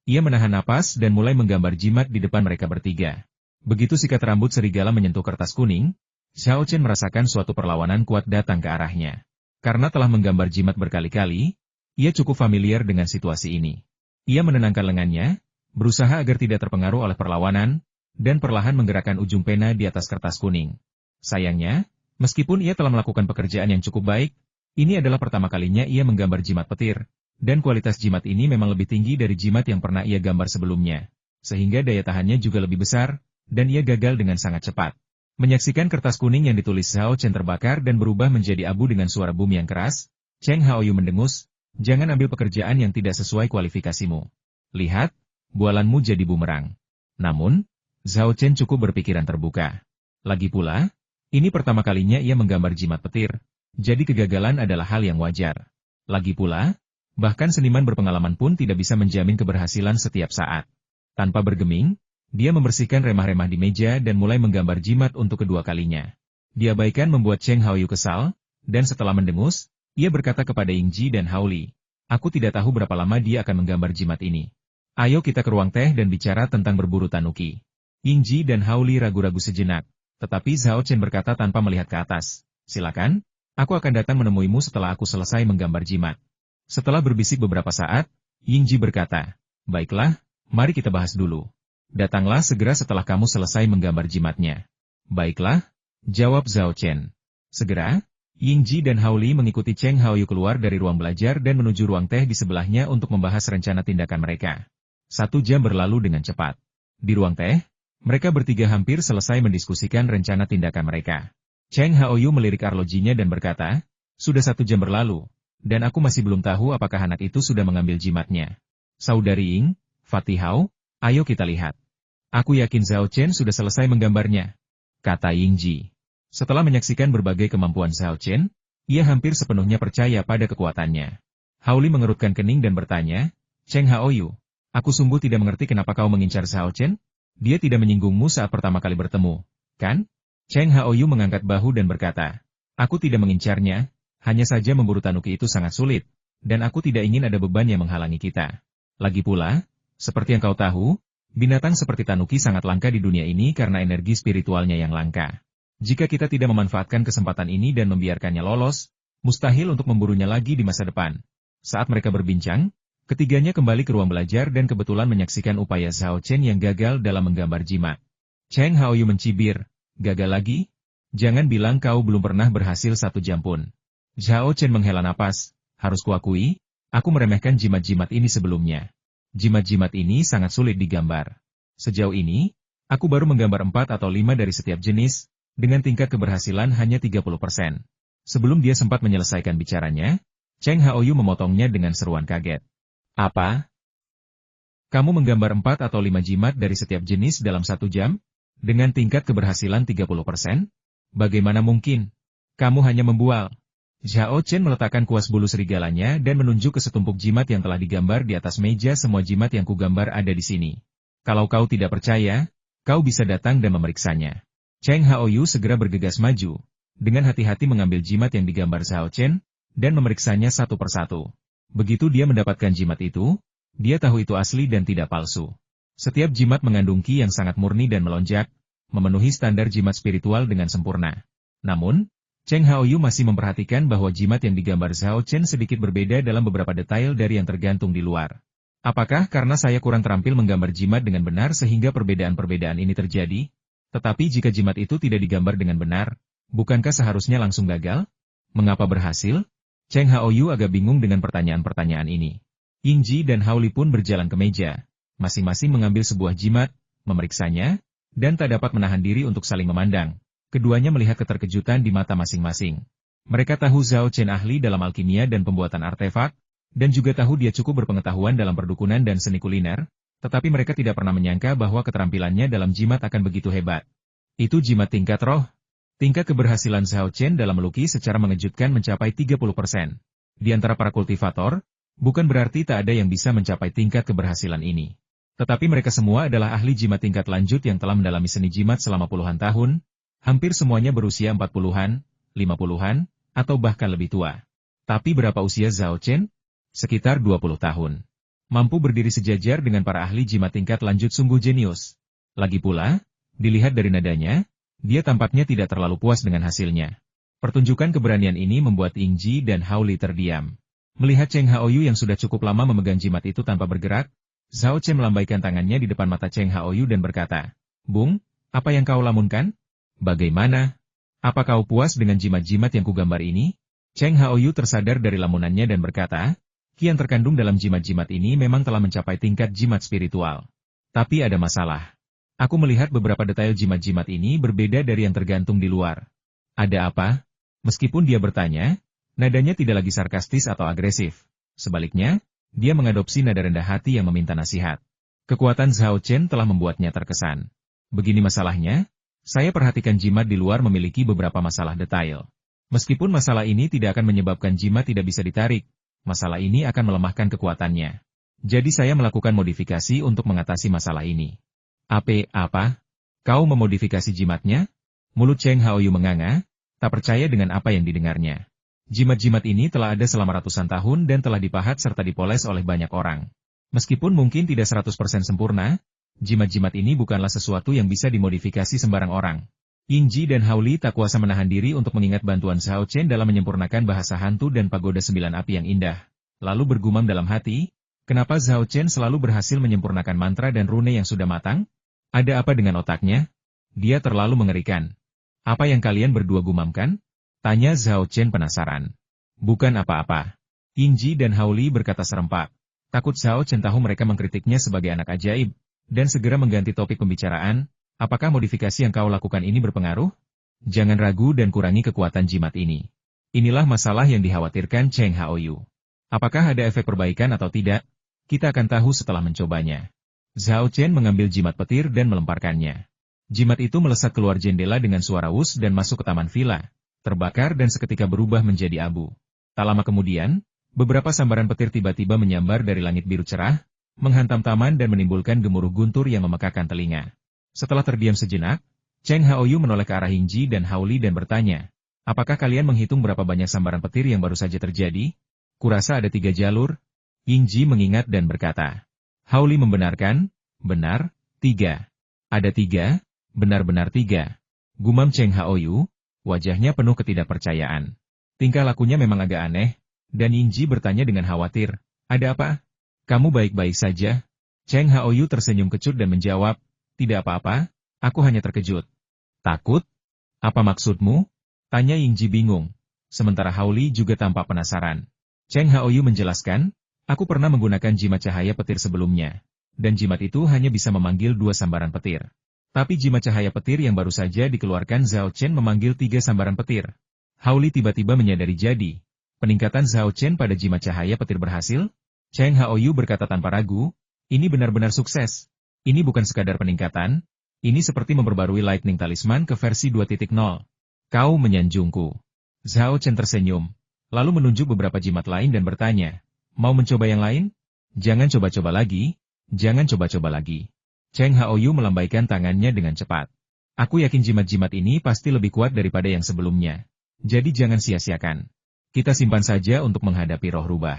Ia menahan napas dan mulai menggambar jimat di depan mereka bertiga. Begitu sikat rambut serigala menyentuh kertas kuning, Zhao Chen merasakan suatu perlawanan kuat datang ke arahnya. Karena telah menggambar jimat berkali-kali, ia cukup familiar dengan situasi ini. Ia menenangkan lengannya, berusaha agar tidak terpengaruh oleh perlawanan, dan perlahan menggerakkan ujung pena di atas kertas kuning. Sayangnya, meskipun ia telah melakukan pekerjaan yang cukup baik, ini adalah pertama kalinya ia menggambar jimat petir, dan kualitas jimat ini memang lebih tinggi dari jimat yang pernah ia gambar sebelumnya, sehingga daya tahannya juga lebih besar, dan ia gagal dengan sangat cepat. Menyaksikan kertas kuning yang ditulis Zhao Chen terbakar dan berubah menjadi abu dengan suara boom yang keras, Cheng Haoyu mendengus, "Jangan ambil pekerjaan yang tidak sesuai kualifikasimu. Lihat, bualanmu jadi bumerang." Namun, Zhao Chen cukup berpikiran terbuka. Lagi pula, ini pertama kalinya ia menggambar jimat petir, jadi kegagalan adalah hal yang wajar. Lagi pula, bahkan seniman berpengalaman pun tidak bisa menjamin keberhasilan setiap saat. Tanpa bergeming, dia membersihkan remah-remah di meja dan mulai menggambar jimat untuk kedua kalinya. Diabaikan membuat Cheng Haoyu kesal, dan setelah mendengus, ia berkata kepada Yingji dan Haoli, "Aku tidak tahu berapa lama dia akan menggambar jimat ini. Ayo kita ke ruang teh dan bicara tentang berburu tanuki." Yingji dan Haoli ragu-ragu sejenak. Tetapi Zhao Chen berkata tanpa melihat ke atas, "Silakan, aku akan datang menemuimu setelah aku selesai menggambar jimat." Setelah berbisik beberapa saat, Yingji berkata, "Baiklah, mari kita bahas dulu. Datanglah segera setelah kamu selesai menggambar jimatnya." "Baiklah," jawab Zhao Chen. Segera, Yingji dan Haoli mengikuti Cheng Haoyu keluar dari ruang belajar dan menuju ruang teh di sebelahnya untuk membahas rencana tindakan mereka. 1 jam berlalu dengan cepat. Di ruang teh, mereka bertiga hampir selesai mendiskusikan rencana tindakan mereka. Cheng Haoyu melirik arlojinya dan berkata, "Sudah 1 jam berlalu, dan aku masih belum tahu apakah anak itu sudah mengambil jimatnya. Saudari Ying, Fatihau, ayo kita lihat." "Aku yakin Zhao Chen sudah selesai menggambarnya," kata Yingji. Setelah menyaksikan berbagai kemampuan Zhao Chen, ia hampir sepenuhnya percaya pada kekuatannya. Haoli mengerutkan kening dan bertanya, "Cheng Haoyu, aku sungguh tidak mengerti kenapa kau mengincar Zhao Chen? Dia tidak menyinggungmu saat pertama kali bertemu, kan?" Cheng Haoyu mengangkat bahu dan berkata, "Aku tidak mengincarnya, hanya saja memburu tanuki itu sangat sulit, dan aku tidak ingin ada beban yang menghalangi kita. Lagi pula, seperti yang kau tahu, binatang seperti tanuki sangat langka di dunia ini karena energi spiritualnya yang langka. Jika kita tidak memanfaatkan kesempatan ini dan membiarkannya lolos, mustahil untuk memburunya lagi di masa depan." Saat mereka berbincang, ketiganya kembali ke ruang belajar dan kebetulan menyaksikan upaya Zhao Chen yang gagal dalam menggambar jimat. Cheng Haoyu mencibir, "Gagal lagi? Jangan bilang kau belum pernah berhasil 1 jam pun." Zhao Chen menghela napas, "Harus kuakui, aku meremehkan jimat-jimat ini sebelumnya. Jimat-jimat ini sangat sulit digambar. Sejauh ini, aku baru menggambar 4 atau 5 dari setiap jenis, dengan tingkat keberhasilan hanya 30%. Sebelum dia sempat menyelesaikan bicaranya, Cheng Haoyu memotongnya dengan seruan kaget. "Apa? Kamu menggambar 4 atau 5 jimat dari setiap jenis dalam 1 jam? Dengan tingkat keberhasilan 30%? Bagaimana mungkin? Kamu hanya membual." Zhao Chen meletakkan kuas bulu serigalanya dan menunjuk ke setumpuk jimat yang telah digambar di atas meja. "Semua jimat yang kugambar ada di sini. Kalau kau tidak percaya, kau bisa datang dan memeriksanya." Cheng Haoyu segera bergegas maju, dengan hati-hati mengambil jimat yang digambar Zhao Chen, dan memeriksanya satu persatu. Begitu dia mendapatkan jimat itu, dia tahu itu asli dan tidak palsu. Setiap jimat mengandung ki yang sangat murni dan melonjak, memenuhi standar jimat spiritual dengan sempurna. Namun, Cheng Haoyu masih memperhatikan bahwa jimat yang digambar Zhao Chen sedikit berbeda dalam beberapa detail dari yang tergantung di luar. Apakah karena saya kurang terampil menggambar jimat dengan benar sehingga perbedaan-perbedaan ini terjadi? Tetapi jika jimat itu tidak digambar dengan benar, bukankah seharusnya langsung gagal? Mengapa berhasil? Cheng Haoyu agak bingung dengan pertanyaan-pertanyaan ini. Yingji dan Hao Li pun berjalan ke meja. Masing-masing mengambil sebuah jimat, memeriksanya, dan tak dapat menahan diri untuk saling memandang. Keduanya melihat keterkejutan di mata masing-masing. Mereka tahu Zhao Chen ahli dalam alkimia dan pembuatan artefak, dan juga tahu dia cukup berpengetahuan dalam perdukunan dan seni kuliner, tetapi mereka tidak pernah menyangka bahwa keterampilannya dalam jimat akan begitu hebat. Itu jimat tingkat roh. Tingkat keberhasilan Zhao Chen dalam melukis secara mengejutkan mencapai 30%. Di antara para kultivator, bukan berarti tak ada yang bisa mencapai tingkat keberhasilan ini. Tetapi mereka semua adalah ahli jimat tingkat lanjut yang telah mendalami seni jimat selama puluhan tahun, hampir semuanya berusia 40-an, 50-an, atau bahkan lebih tua. Tapi berapa usia Zhao Chen? Sekitar 20 tahun. Mampu berdiri sejajar dengan para ahli jimat tingkat lanjut sungguh jenius. Lagi pula, dilihat dari nadanya, dia tampaknya tidak terlalu puas dengan hasilnya. Pertunjukan keberanian ini membuat Yingji dan Hao Li terdiam. Melihat Cheng Haoyu yang sudah cukup lama memegang jimat itu tanpa bergerak, Zhao Chen melambaikan tangannya di depan mata Cheng Haoyu dan berkata, "Bung, apa yang kau lamunkan? Bagaimana? Apa kau puas dengan jimat-jimat yang kugambar ini?" Cheng Haoyu tersadar dari lamunannya dan berkata, "Ki yang terkandung dalam jimat-jimat ini memang telah mencapai tingkat jimat spiritual. Tapi ada masalah. Aku melihat beberapa detail jimat-jimat ini berbeda dari yang tergantung di luar." "Ada apa?" Meskipun dia bertanya, nadanya tidak lagi sarkastis atau agresif. Sebaliknya, dia mengadopsi nada rendah hati yang meminta nasihat. Kekuatan Zhao Chen telah membuatnya terkesan. "Begini masalahnya, saya perhatikan jimat di luar memiliki beberapa masalah detail. Meskipun masalah ini tidak akan menyebabkan jimat tidak bisa ditarik, masalah ini akan melemahkan kekuatannya. Jadi saya melakukan modifikasi untuk mengatasi masalah ini." Apa? Kau memodifikasi jimatnya?" Mulut Cheng Haoyu menganga, tak percaya dengan apa yang didengarnya. Jimat-jimat ini telah ada selama ratusan tahun dan telah dipahat serta dipoles oleh banyak orang. Meskipun mungkin tidak 100% sempurna, jimat-jimat ini bukanlah sesuatu yang bisa dimodifikasi sembarang orang. Yingji dan Hao Li tak kuasa menahan diri untuk mengingat bantuan Zhao Chen dalam menyempurnakan bahasa hantu dan pagoda 9 api yang indah. Lalu bergumam dalam hati, kenapa Zhao Chen selalu berhasil menyempurnakan mantra dan rune yang sudah matang? Ada apa dengan otaknya? Dia terlalu mengerikan. "Apa yang kalian berdua gumamkan?" tanya Zhao Chen penasaran. "Bukan apa-apa." Yingji dan Hao Li berkata serempak. Takut Zhao Chen tahu mereka mengkritiknya sebagai anak ajaib, dan segera mengganti topik pembicaraan. "Apakah modifikasi yang kau lakukan ini berpengaruh? Jangan ragu dan kurangi kekuatan jimat ini. Inilah masalah yang dikhawatirkan Cheng Haoyu. Apakah ada efek perbaikan atau tidak? Kita akan tahu setelah mencobanya." Zhao Chen mengambil jimat petir dan melemparkannya. Jimat itu melesat keluar jendela dengan suara wus dan masuk ke taman villa, terbakar dan seketika berubah menjadi abu. Tak lama kemudian, beberapa sambaran petir tiba-tiba menyambar dari langit biru cerah, menghantam taman dan menimbulkan gemuruh guntur yang memekakan telinga. Setelah terdiam sejenak, Cheng Haoyu menoleh ke arah Yingji dan Hao Li dan bertanya, "Apakah kalian menghitung berapa banyak sambaran petir yang baru saja terjadi?" "Kurasa ada 3 jalur." Yingji mengingat dan berkata. Hao Li membenarkan, "Benar, 3. Ada 3. Benar-benar 3. Gumam Cheng Haoyu, wajahnya penuh ketidakpercayaan. Tingkah lakunya memang agak aneh, dan Yingji bertanya dengan khawatir, "Ada apa? Kamu baik-baik saja?" Cheng Haoyu tersenyum kecut dan menjawab, "Tidak apa-apa, aku hanya terkejut." "Takut? Apa maksudmu?" tanya Yingji bingung. Sementara Hao Li juga tampak penasaran. Cheng Haoyu menjelaskan, "Aku pernah menggunakan jimat cahaya petir sebelumnya, dan jimat itu hanya bisa memanggil 2 sambaran petir. Tapi jimat cahaya petir yang baru saja dikeluarkan Zhao Chen memanggil 3 sambaran petir." Hao Li tiba-tiba menyadari jadi, peningkatan Zhao Chen pada jimat cahaya petir berhasil? Cheng Haoyu berkata tanpa ragu, "Ini benar-benar sukses. Ini bukan sekadar peningkatan, ini seperti memperbarui Lightning Talisman ke versi 2.0. Kau menyanjungku." Zhao Chen tersenyum, lalu menunjuk beberapa jimat lain dan bertanya, "Mau mencoba yang lain? Jangan coba-coba lagi, jangan coba-coba lagi." Cheng Haoyu melambaikan tangannya dengan cepat. "Aku yakin jimat-jimat ini pasti lebih kuat daripada yang sebelumnya. Jadi jangan sia-siakan. Kita simpan saja untuk menghadapi roh rubah."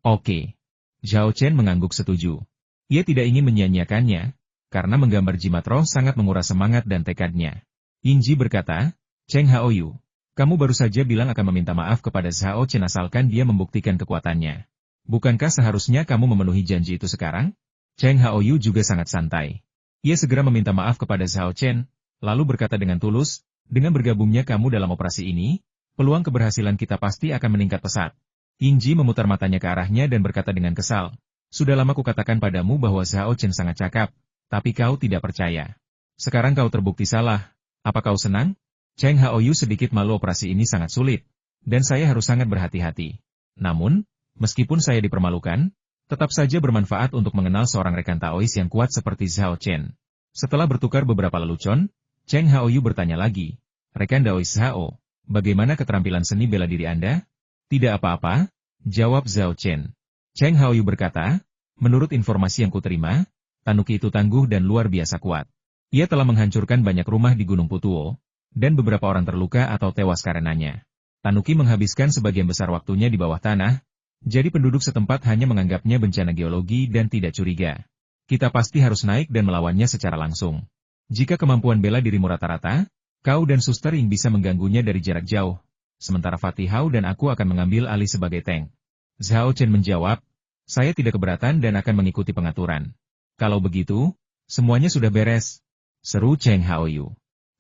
"Oke." Zhao Chen mengangguk setuju. Ia tidak ingin menyia-nyiakannya, karena menggambar jimat roh sangat menguras semangat dan tekadnya. Yingji berkata, "Cheng Haoyu, Kamu baru saja bilang akan meminta maaf kepada Zhao Chen asalkan dia membuktikan kekuatannya. Bukankah seharusnya kamu memenuhi janji itu sekarang? Cheng Haoyu juga sangat santai. Ia segera meminta maaf kepada Zhao Chen, lalu berkata dengan tulus, dengan bergabungnya kamu dalam operasi ini, peluang keberhasilan kita pasti akan meningkat pesat. Yingji memutar matanya ke arahnya dan berkata dengan kesal, sudah lama kukatakan padamu bahwa Zhao Chen sangat cakap, tapi kau tidak percaya. Sekarang kau terbukti salah. Apa kau senang? Cheng Haoyu sedikit malu operasi ini sangat sulit, dan saya harus sangat berhati-hati. Namun, meskipun saya dipermalukan, tetap saja bermanfaat untuk mengenal seorang rekan Taois yang kuat seperti Zhao Chen. Setelah bertukar beberapa lelucon, Cheng Haoyu bertanya lagi, rekan Taois Zhao, bagaimana keterampilan seni bela diri Anda? Tidak apa-apa, jawab Zhao Chen. Cheng Haoyu berkata, menurut informasi yang kuterima, Tanuki itu tangguh dan luar biasa kuat. Ia telah menghancurkan banyak rumah di Gunung Putuo, dan beberapa orang terluka atau tewas karenanya. Tanuki menghabiskan sebagian besar waktunya di bawah tanah, jadi penduduk setempat hanya menganggapnya bencana geologi dan tidak curiga. Kita pasti harus naik dan melawannya secara langsung. Jika kemampuan bela dirimu rata-rata, kau dan Suster Ying bisa mengganggunya dari jarak jauh, sementara Fatih Hao dan aku akan mengambil alih sebagai tank. Zhao Chen menjawab, saya tidak keberatan dan akan mengikuti pengaturan. Kalau begitu, semuanya sudah beres, seru Cheng Haoyu.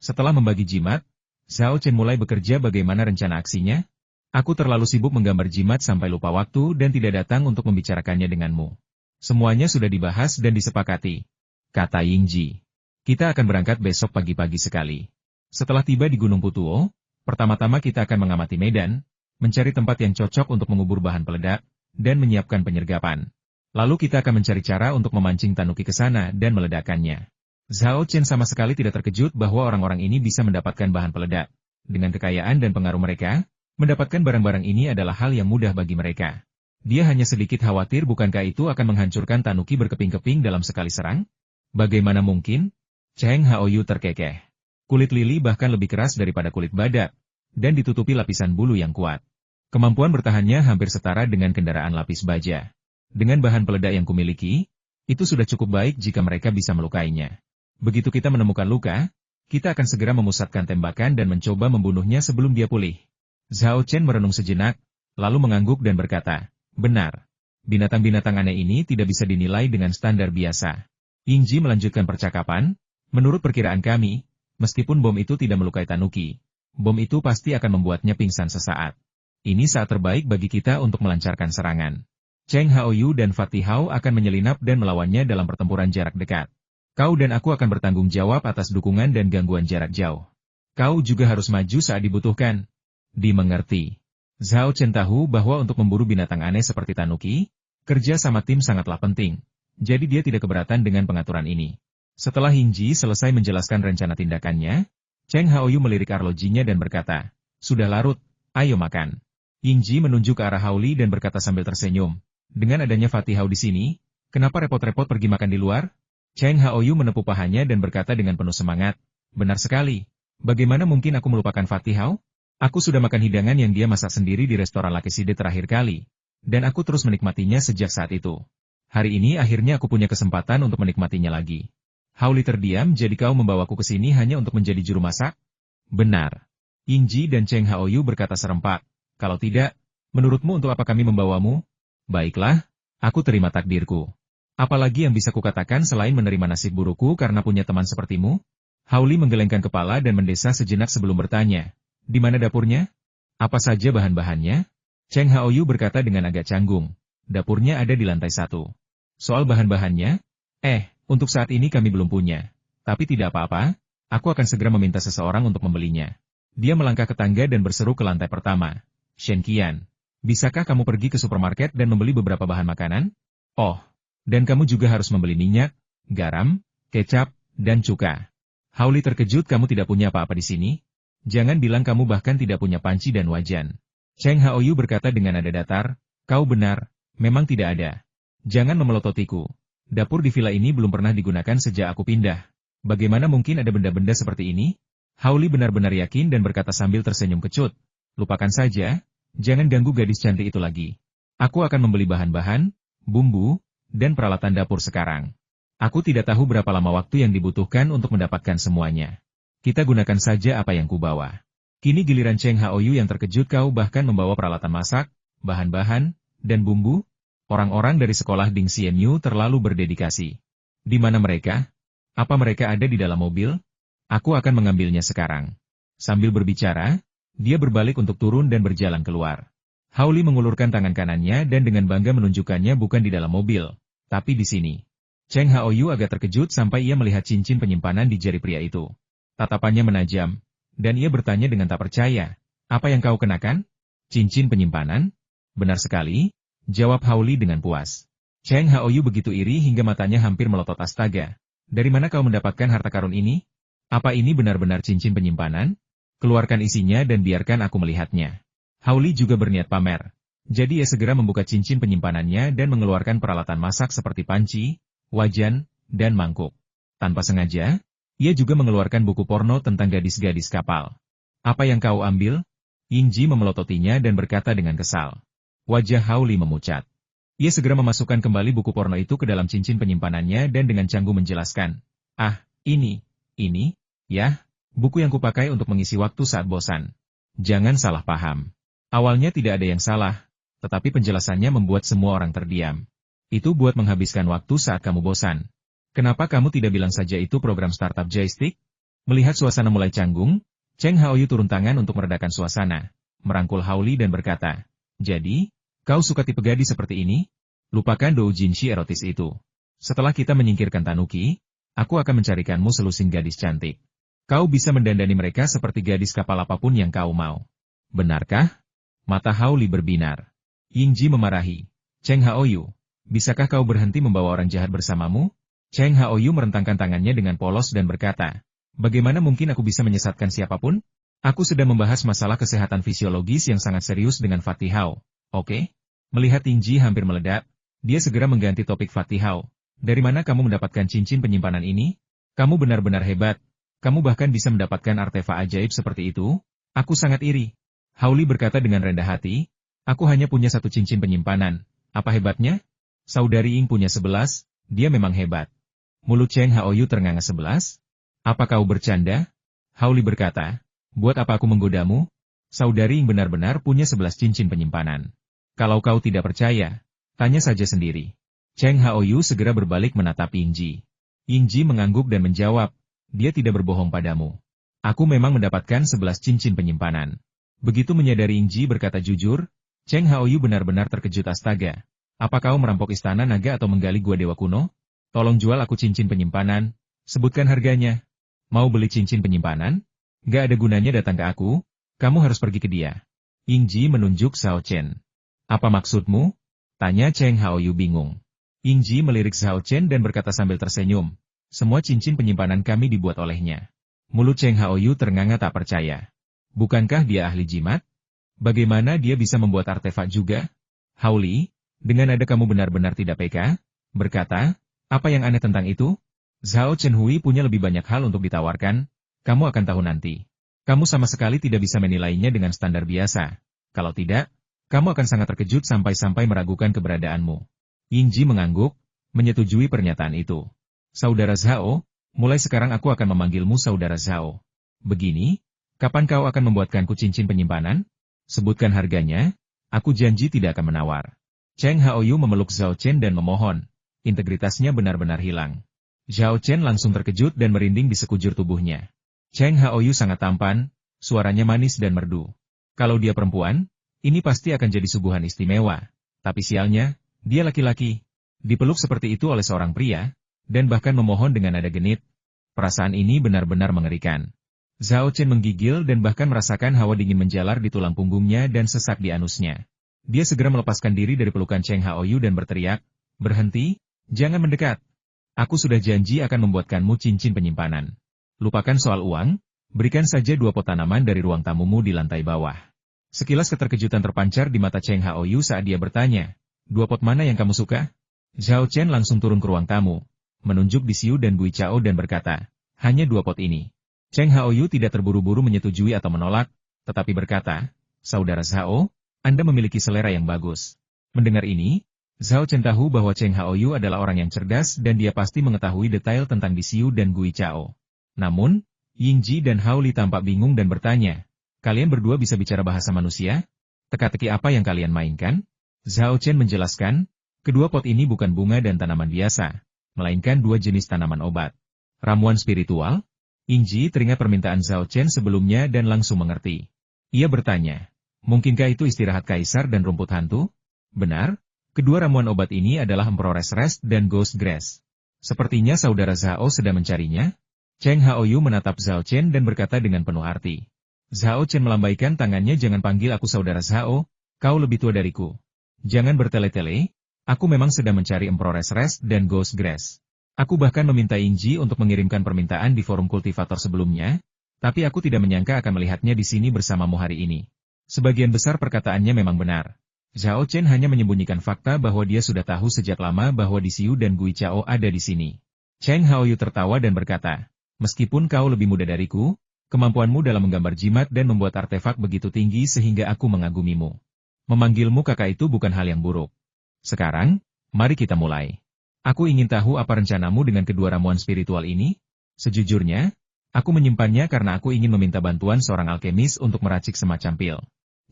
Setelah membagi jimat, Zhao Chen mulai bekerja bagaimana rencana aksinya. Aku terlalu sibuk menggambar jimat sampai lupa waktu dan tidak datang untuk membicarakannya denganmu. Semuanya sudah dibahas dan disepakati, kata Yingji. Kita akan berangkat besok pagi-pagi sekali. Setelah tiba di Gunung Putuo, pertama-tama kita akan mengamati medan, mencari tempat yang cocok untuk mengubur bahan peledak, dan menyiapkan penyergapan. Lalu kita akan mencari cara untuk memancing Tanuki ke sana dan meledakkannya. Zhao Chen sama sekali tidak terkejut bahwa orang-orang ini bisa mendapatkan bahan peledak. Dengan kekayaan dan pengaruh mereka, mendapatkan barang-barang ini adalah hal yang mudah bagi mereka. Dia hanya sedikit khawatir bukankah itu akan menghancurkan Tanuki berkeping-keping dalam sekali serang? Bagaimana mungkin? Cheng Haoyu terkekeh. Kulit lili bahkan lebih keras daripada kulit badak, dan ditutupi lapisan bulu yang kuat. Kemampuan bertahannya hampir setara dengan kendaraan lapis baja. Dengan bahan peledak yang kumiliki, itu sudah cukup baik jika mereka bisa melukainya. Begitu kita menemukan luka, kita akan segera memusatkan tembakan dan mencoba membunuhnya sebelum dia pulih. Zhao Chen merenung sejenak, lalu mengangguk dan berkata, benar. Binatang-binatang aneh ini tidak bisa dinilai dengan standar biasa. Yingji melanjutkan percakapan, menurut perkiraan kami, meskipun bom itu tidak melukai Tanuki, bom itu pasti akan membuatnya pingsan sesaat. Ini saat terbaik bagi kita untuk melancarkan serangan. Cheng Haoyu dan Fatih Hao akan menyelinap dan melawannya dalam pertempuran jarak dekat. Kau dan aku akan bertanggung jawab atas dukungan dan gangguan jarak jauh. Kau juga harus maju saat dibutuhkan. Dimengerti. Zhao Chen tahu bahwa untuk memburu binatang aneh seperti Tanuki, kerja sama tim sangatlah penting. Jadi dia tidak keberatan dengan pengaturan ini. Setelah Yingji selesai menjelaskan rencana tindakannya, Cheng Haoyu melirik arlojinya dan berkata, sudah larut, ayo makan. Yingji menunjuk ke arah Haoli dan berkata sambil tersenyum, dengan adanya Fatih Hao di sini, kenapa repot-repot pergi makan di luar? Cheng Haoyu menepuk pahanya dan berkata dengan penuh semangat, benar sekali. Bagaimana mungkin aku melupakan Fatih Hao? Aku sudah makan hidangan yang dia masak sendiri di restoran Lakeside terakhir kali, dan aku terus menikmatinya sejak saat itu. Hari ini akhirnya aku punya kesempatan untuk menikmatinya lagi. Haoli terdiam, jadi kau membawaku ke sini hanya untuk menjadi juru masak? Benar. Yingji dan Cheng Haoyu berkata serempak, kalau tidak, menurutmu untuk apa kami membawamu? Baiklah, aku terima takdirku. Apalagi yang bisa kukatakan selain menerima nasib burukku karena punya teman sepertimu? Haoli menggelengkan kepala dan mendesah sejenak sebelum bertanya, di mana dapurnya? Apa saja bahan-bahannya? Cheng Haoyu berkata dengan agak canggung, dapurnya ada di lantai 1. Soal bahan-bahannya? Untuk saat ini kami belum punya. Tapi tidak apa-apa, aku akan segera meminta seseorang untuk membelinya. Dia melangkah ke tangga dan berseru ke lantai pertama. Shen Qian, bisakah kamu pergi ke supermarket dan membeli beberapa bahan makanan? Oh. Dan kamu juga harus membeli minyak, garam, kecap, dan cuka. Haoli terkejut kamu tidak punya apa-apa di sini? Jangan bilang kamu bahkan tidak punya panci dan wajan. Cheng Haoyu berkata dengan nada datar, kau benar, memang tidak ada. Jangan memelototiku. Dapur di villa ini belum pernah digunakan sejak aku pindah. Bagaimana mungkin ada benda-benda seperti ini? Haoli benar-benar yakin dan berkata sambil tersenyum kecut. Lupakan saja, jangan ganggu gadis cantik itu lagi. Aku akan membeli bahan-bahan, bumbu, dan peralatan dapur sekarang. Aku tidak tahu berapa lama waktu yang dibutuhkan untuk mendapatkan semuanya. Kita gunakan saja apa yang kubawa. Kini giliran Cheng Haoyu yang terkejut, kau bahkan membawa peralatan masak, bahan-bahan, dan bumbu? Orang-orang dari sekolah Ding Xianyu terlalu berdedikasi. Di mana mereka? Apa mereka ada di dalam mobil? Aku akan mengambilnya sekarang. Sambil berbicara, dia berbalik untuk turun dan berjalan keluar. Hao Li mengulurkan tangan kanannya dan dengan bangga menunjukkannya bukan di dalam mobil, tapi di sini. Cheng Haoyu agak terkejut sampai ia melihat cincin penyimpanan di jari pria itu. Tatapannya menajam, dan ia bertanya dengan tak percaya, "Apa yang kau kenakan? Cincin penyimpanan?" "Benar sekali," jawab Hao Li dengan puas. Cheng Haoyu begitu iri hingga matanya hampir melotot. "Astaga, dari mana kau mendapatkan harta karun ini? Apa ini benar-benar cincin penyimpanan? Keluarkan isinya dan biarkan aku melihatnya." Hao Li juga berniat pamer. Jadi ia segera membuka cincin penyimpanannya dan mengeluarkan peralatan masak seperti panci, wajan, dan mangkuk. Tanpa sengaja, ia juga mengeluarkan buku porno tentang gadis-gadis kapal. "Apa yang kau ambil?" Yingji memelototinya dan berkata dengan kesal. Wajah Hao Li memucat. Ia segera memasukkan kembali buku porno itu ke dalam cincin penyimpanannya dan dengan canggung menjelaskan. "Ah, ini, ya, buku yang kupakai untuk mengisi waktu saat bosan." Jangan salah paham. Awalnya tidak ada yang salah, tetapi penjelasannya membuat semua orang terdiam. Itu buat menghabiskan waktu saat kamu bosan. Kenapa kamu tidak bilang saja itu program startup joystick? Melihat suasana mulai canggung, Cheng Haoyu turun tangan untuk meredakan suasana, merangkul Hao Li dan berkata, "Jadi, kau suka tipe gadis seperti ini? Lupakan doujinshi erotis itu. Setelah kita menyingkirkan Tanuki, aku akan mencarikanmu selusin gadis cantik. Kau bisa mendandani mereka seperti gadis kapal apapun yang kau mau." "Benarkah?" Mata Hao Li berbinar. Yingji memarahi. "Cheng Haoyu, bisakah kau berhenti membawa orang jahat bersamamu?" Cheng Haoyu merentangkan tangannya dengan polos dan berkata, "Bagaimana mungkin aku bisa menyesatkan siapapun? Aku sedang membahas masalah kesehatan fisiologis yang sangat serius dengan Fatih Hao. Oke?" Melihat Yingji hampir meledak, dia segera mengganti topik. "Fatih Hao, dari mana kamu mendapatkan cincin penyimpanan ini? Kamu benar-benar hebat. Kamu bahkan bisa mendapatkan artefak ajaib seperti itu? Aku sangat iri." Hao Li berkata dengan rendah hati, "Aku hanya punya satu cincin penyimpanan. Apa hebatnya? Saudari Ying punya 11, dia memang hebat." Mulut Cheng Haoyu ternganga. "11? Apa kau bercanda?" Hao Li berkata, "Buat apa aku menggodamu? Saudari Ying benar-benar punya 11 cincin penyimpanan. Kalau kau tidak percaya, tanya saja sendiri." Cheng Haoyu segera berbalik menatap Yingji. Yingji mengangguk dan menjawab, "Dia tidak berbohong padamu. Aku memang mendapatkan 11 cincin penyimpanan." Begitu menyadari Yingji berkata jujur, Cheng Haoyu benar-benar terkejut. "Astaga, apa kau merampok istana naga atau menggali gua dewa kuno? Tolong jual aku cincin penyimpanan, sebutkan harganya." "Mau beli cincin penyimpanan? Gak ada gunanya datang ke aku, kamu harus pergi ke dia." Yingji menunjuk Xiao Chen. "Apa maksudmu?" tanya Cheng Haoyu bingung. Yingji melirik Xiao Chen dan berkata sambil tersenyum, "Semua cincin penyimpanan kami dibuat olehnya." Mulut Cheng Haoyu ternganga tak percaya. "Bukankah dia ahli jimat? Bagaimana dia bisa membuat artefak juga?" "Hao Li, dengan ada kamu benar-benar tidak peka?" berkata, "Apa yang aneh tentang itu? Zhao Chen Hui punya lebih banyak hal untuk ditawarkan, kamu akan tahu nanti. Kamu sama sekali tidak bisa menilainya dengan standar biasa. Kalau tidak, kamu akan sangat terkejut sampai-sampai meragukan keberadaanmu." Yingji mengangguk, menyetujui pernyataan itu. "Saudara Zhao, mulai sekarang aku akan memanggilmu Saudara Zhao. Begini, kapan kau akan membuatkanku cincin penyimpanan? Sebutkan harganya, aku janji tidak akan menawar." Cheng Haoyu memeluk Zhao Chen dan memohon. Integritasnya benar-benar hilang. Zhao Chen langsung terkejut dan merinding di sekujur tubuhnya. Cheng Haoyu sangat tampan, suaranya manis dan merdu. Kalau dia perempuan, ini pasti akan jadi suguhan istimewa. Tapi sialnya, dia laki-laki. Dipeluk seperti itu oleh seorang pria, dan bahkan memohon dengan nada genit. Perasaan ini benar-benar mengerikan. Zhao Chen menggigil dan bahkan merasakan hawa dingin menjalar di tulang punggungnya dan sesak di anusnya. Dia segera melepaskan diri dari pelukan Cheng Haoyu dan berteriak, "Berhenti, jangan mendekat. Aku sudah janji akan membuatkanmu cincin penyimpanan. Lupakan soal uang, berikan saja 2 pot tanaman dari ruang tamumu di lantai bawah." Sekilas keterkejutan terpancar di mata Cheng Haoyu saat dia bertanya, "2 pot mana yang kamu suka?" Zhao Chen langsung turun ke ruang tamu, menunjuk di Xiu dan Gui Chao dan berkata, "Hanya 2 pot ini." Cheng Haoyu tidak terburu-buru menyetujui atau menolak, tetapi berkata, "Saudara Zhao, Anda memiliki selera yang bagus." Mendengar ini, Zhao Chen tahu bahwa Cheng Haoyu adalah orang yang cerdas dan dia pasti mengetahui detail tentang Di Xiu dan Gui Chao. Namun, Yingji dan Hao Li tampak bingung dan bertanya, Kalian berdua bisa bicara bahasa manusia? Teka-teki apa yang kalian mainkan? Zhao Chen menjelaskan, kedua pot ini bukan bunga dan tanaman biasa, melainkan dua jenis tanaman obat. Ramuan spiritual? Yingji teringat permintaan Zhao Chen sebelumnya dan langsung mengerti. Ia bertanya, mungkinkah itu istirahat kaisar dan rumput hantu? Benar, kedua ramuan obat ini adalah Empress Rest dan Ghost Grass. Sepertinya saudara Zhao sedang mencarinya. Cheng Haoyu menatap Zhao Chen dan berkata dengan penuh arti. Zhao Chen melambaikan tangannya, jangan panggil aku saudara Zhao, kau lebih tua dariku. Jangan bertele-tele, aku memang sedang mencari Empress Rest dan Ghost Grass. Aku bahkan meminta Yingji untuk mengirimkan permintaan di forum kultivator sebelumnya, tapi aku tidak menyangka akan melihatnya di sini bersamamu hari ini. Sebagian besar perkataannya memang benar. Zhao Chen hanya menyembunyikan fakta bahwa dia sudah tahu sejak lama bahwa Di Xiu dan Gui Chao ada di sini. Cheng Haoyu tertawa dan berkata, meskipun kau lebih muda dariku, kemampuanmu dalam menggambar jimat dan membuat artefak begitu tinggi sehingga aku mengagumimu. Memanggilmu kakak itu bukan hal yang buruk. Sekarang, mari kita mulai. Aku ingin tahu apa rencanamu dengan kedua ramuan spiritual ini? Sejujurnya, aku menyimpannya karena aku ingin meminta bantuan seorang alkemis untuk meracik semacam pil.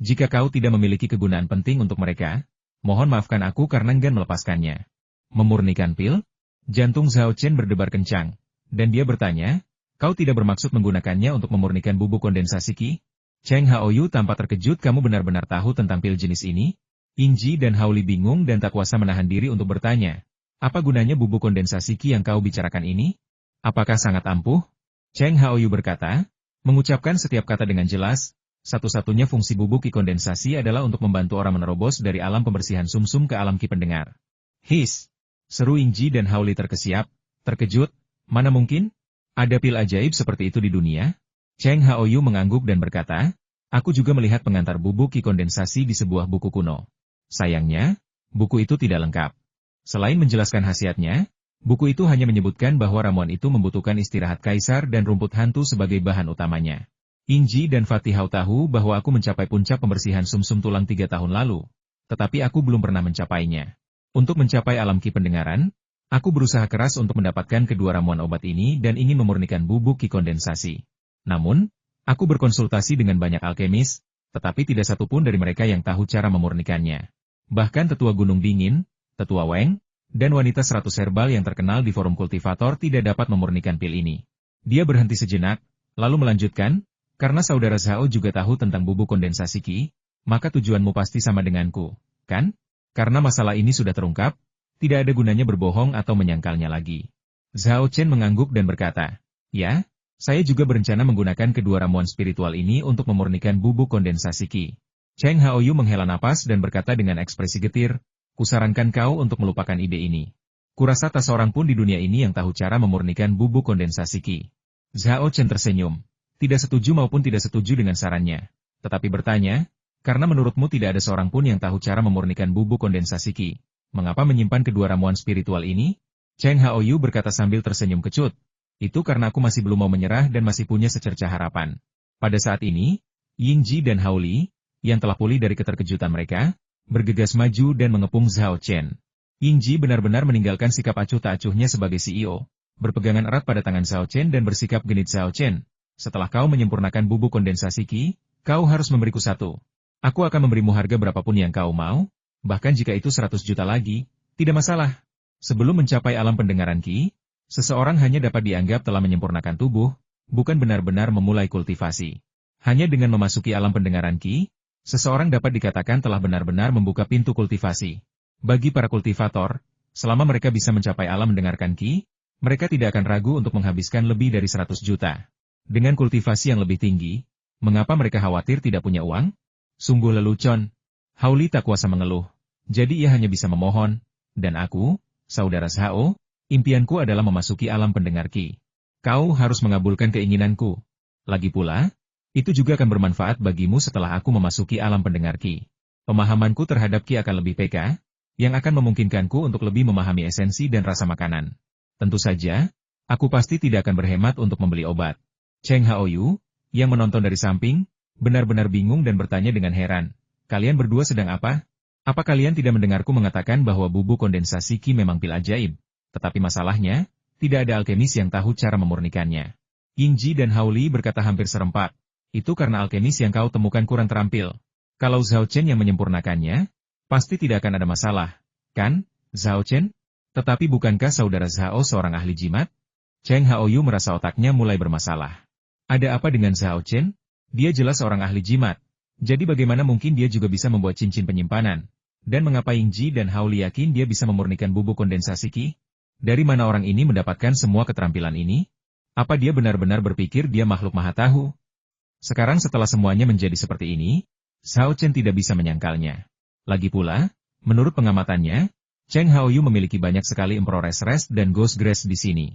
Jika kau tidak memiliki kegunaan penting untuk mereka, mohon maafkan aku karena enggan melepaskannya. Memurnikan pil? Jantung Zhao Chen berdebar kencang, dan dia bertanya, kau tidak bermaksud menggunakannya untuk memurnikan bubuk kondensasi Qi? Cheng Haoyu tampak terkejut, kamu benar-benar tahu tentang pil jenis ini? Yingji dan Haoli bingung dan tak kuasa menahan diri untuk bertanya, apa gunanya bubuk kondensasi Qi yang kau bicarakan ini? Apakah sangat ampuh? Cheng Haoyu berkata, mengucapkan setiap kata dengan jelas, satu-satunya fungsi bubuk Qi kondensasi adalah untuk membantu orang menerobos dari alam pembersihan sumsum ke alam Qi pendengar. His! Seru Yingji dan Haoli terkesiap, terkejut, mana mungkin? Ada pil ajaib seperti itu di dunia? Cheng Haoyu mengangguk dan berkata, aku juga melihat pengantar bubuk Qi kondensasi di sebuah buku kuno. Sayangnya, buku itu tidak lengkap. Selain menjelaskan khasiatnya, buku itu hanya menyebutkan bahwa ramuan itu membutuhkan istirahat kaisar dan rumput hantu sebagai bahan utamanya. Yingji dan Fatihau tahu bahwa aku mencapai puncak pembersihan sumsum tulang 3 tahun lalu, tetapi aku belum pernah mencapainya. Untuk mencapai alam Qi pendengaran, aku berusaha keras untuk mendapatkan kedua ramuan obat ini dan ingin memurnikan bubuk Qi kondensasi. Namun, aku berkonsultasi dengan banyak alkemis, tetapi tidak satupun dari mereka yang tahu cara memurnikannya. Bahkan tetua Gunung Dingin, tetua Weng, dan wanita 100 herbal yang terkenal di forum kultivator tidak dapat memurnikan pil ini. Dia berhenti sejenak, lalu melanjutkan, karena saudara Zhao juga tahu tentang bubuk kondensasi Qi, maka tujuanmu pasti sama denganku, kan? Karena masalah ini sudah terungkap, tidak ada gunanya berbohong atau menyangkalnya lagi. Zhao Chen mengangguk dan berkata, ya, saya juga berencana menggunakan kedua ramuan spiritual ini untuk memurnikan bubuk kondensasi Qi. Cheng Haoyu menghela napas dan berkata dengan ekspresi getir, kusarankan kau untuk melupakan ide ini. Kurasa tak seorang pun di dunia ini yang tahu cara memurnikan bubuk kondensasi Qi. Zhao Chen tersenyum, tidak setuju maupun tidak setuju dengan sarannya, tetapi bertanya, karena menurutmu tidak ada seorang pun yang tahu cara memurnikan bubuk kondensasi Qi, mengapa menyimpan kedua ramuan spiritual ini? Cheng Haoyu berkata sambil tersenyum kecut, itu karena aku masih belum mau menyerah dan masih punya secercah harapan. Pada saat ini, Yingji dan Haoli, yang telah pulih dari keterkejutan mereka, bergegas maju dan mengepung Zhao Chen. Yingji benar-benar meninggalkan sikap acuh tak acuhnya sebagai CEO, berpegangan erat pada tangan Zhao Chen dan bersikap genit. Zhao Chen, setelah kau menyempurnakan bubuk kondensasi Qi, kau harus memberiku satu. Aku akan memberimu harga berapapun yang kau mau, bahkan jika itu 100 juta lagi, tidak masalah. Sebelum mencapai alam pendengaran Qi, seseorang hanya dapat dianggap telah menyempurnakan tubuh, bukan benar-benar memulai kultivasi. Hanya dengan memasuki alam pendengaran Qi, seseorang dapat dikatakan telah benar-benar membuka pintu kultivasi. Bagi para kultivator, selama mereka bisa mencapai alam mendengarkan Qi, mereka tidak akan ragu untuk menghabiskan lebih dari 100 juta. Dengan kultivasi yang lebih tinggi, mengapa mereka khawatir tidak punya uang? Sungguh lelucon. Haoli tak kuasa mengeluh, jadi ia hanya bisa memohon, dan aku, saudara Zhao, impianku adalah memasuki alam pendengar Qi. Kau harus mengabulkan keinginanku. Lagi pula, itu juga akan bermanfaat bagimu setelah aku memasuki alam pendengar Qi. Pemahamanku terhadap Qi akan lebih peka, yang akan memungkinkanku untuk lebih memahami esensi dan rasa makanan. Tentu saja, aku pasti tidak akan berhemat untuk membeli obat. Cheng Haoyu, yang menonton dari samping, benar-benar bingung dan bertanya dengan heran, kalian berdua sedang apa? Apa kalian tidak mendengarku mengatakan bahwa bubuk kondensasi Qi memang pil ajaib? Tetapi masalahnya, tidak ada alkemis yang tahu cara memurnikannya. Yingji dan Haoli berkata hampir serempak, Itu karena alkemis yang kau temukan kurang terampil. Kalau Zhao Chen yang menyempurnakannya, pasti tidak akan ada masalah, kan, Zhao Chen? Tetapi bukankah saudara Zhao seorang ahli jimat? Cheng Haoyu merasa otaknya mulai bermasalah. Ada apa dengan Zhao Chen? Dia jelas seorang ahli jimat. Jadi bagaimana mungkin dia juga bisa membuat cincin penyimpanan? Dan mengapa Yingji dan Hao Li yakin dia bisa memurnikan bubuk kondensasi Qi? Dari mana orang ini mendapatkan semua keterampilan ini? Apa dia benar-benar berpikir dia makhluk maha tahu? Sekarang setelah semuanya menjadi seperti ini, Zhao Chen tidak bisa menyangkalnya. Lagi pula, menurut pengamatannya, Cheng Haoyu memiliki banyak sekali Emperor's Rest dan Ghost Grace di sini.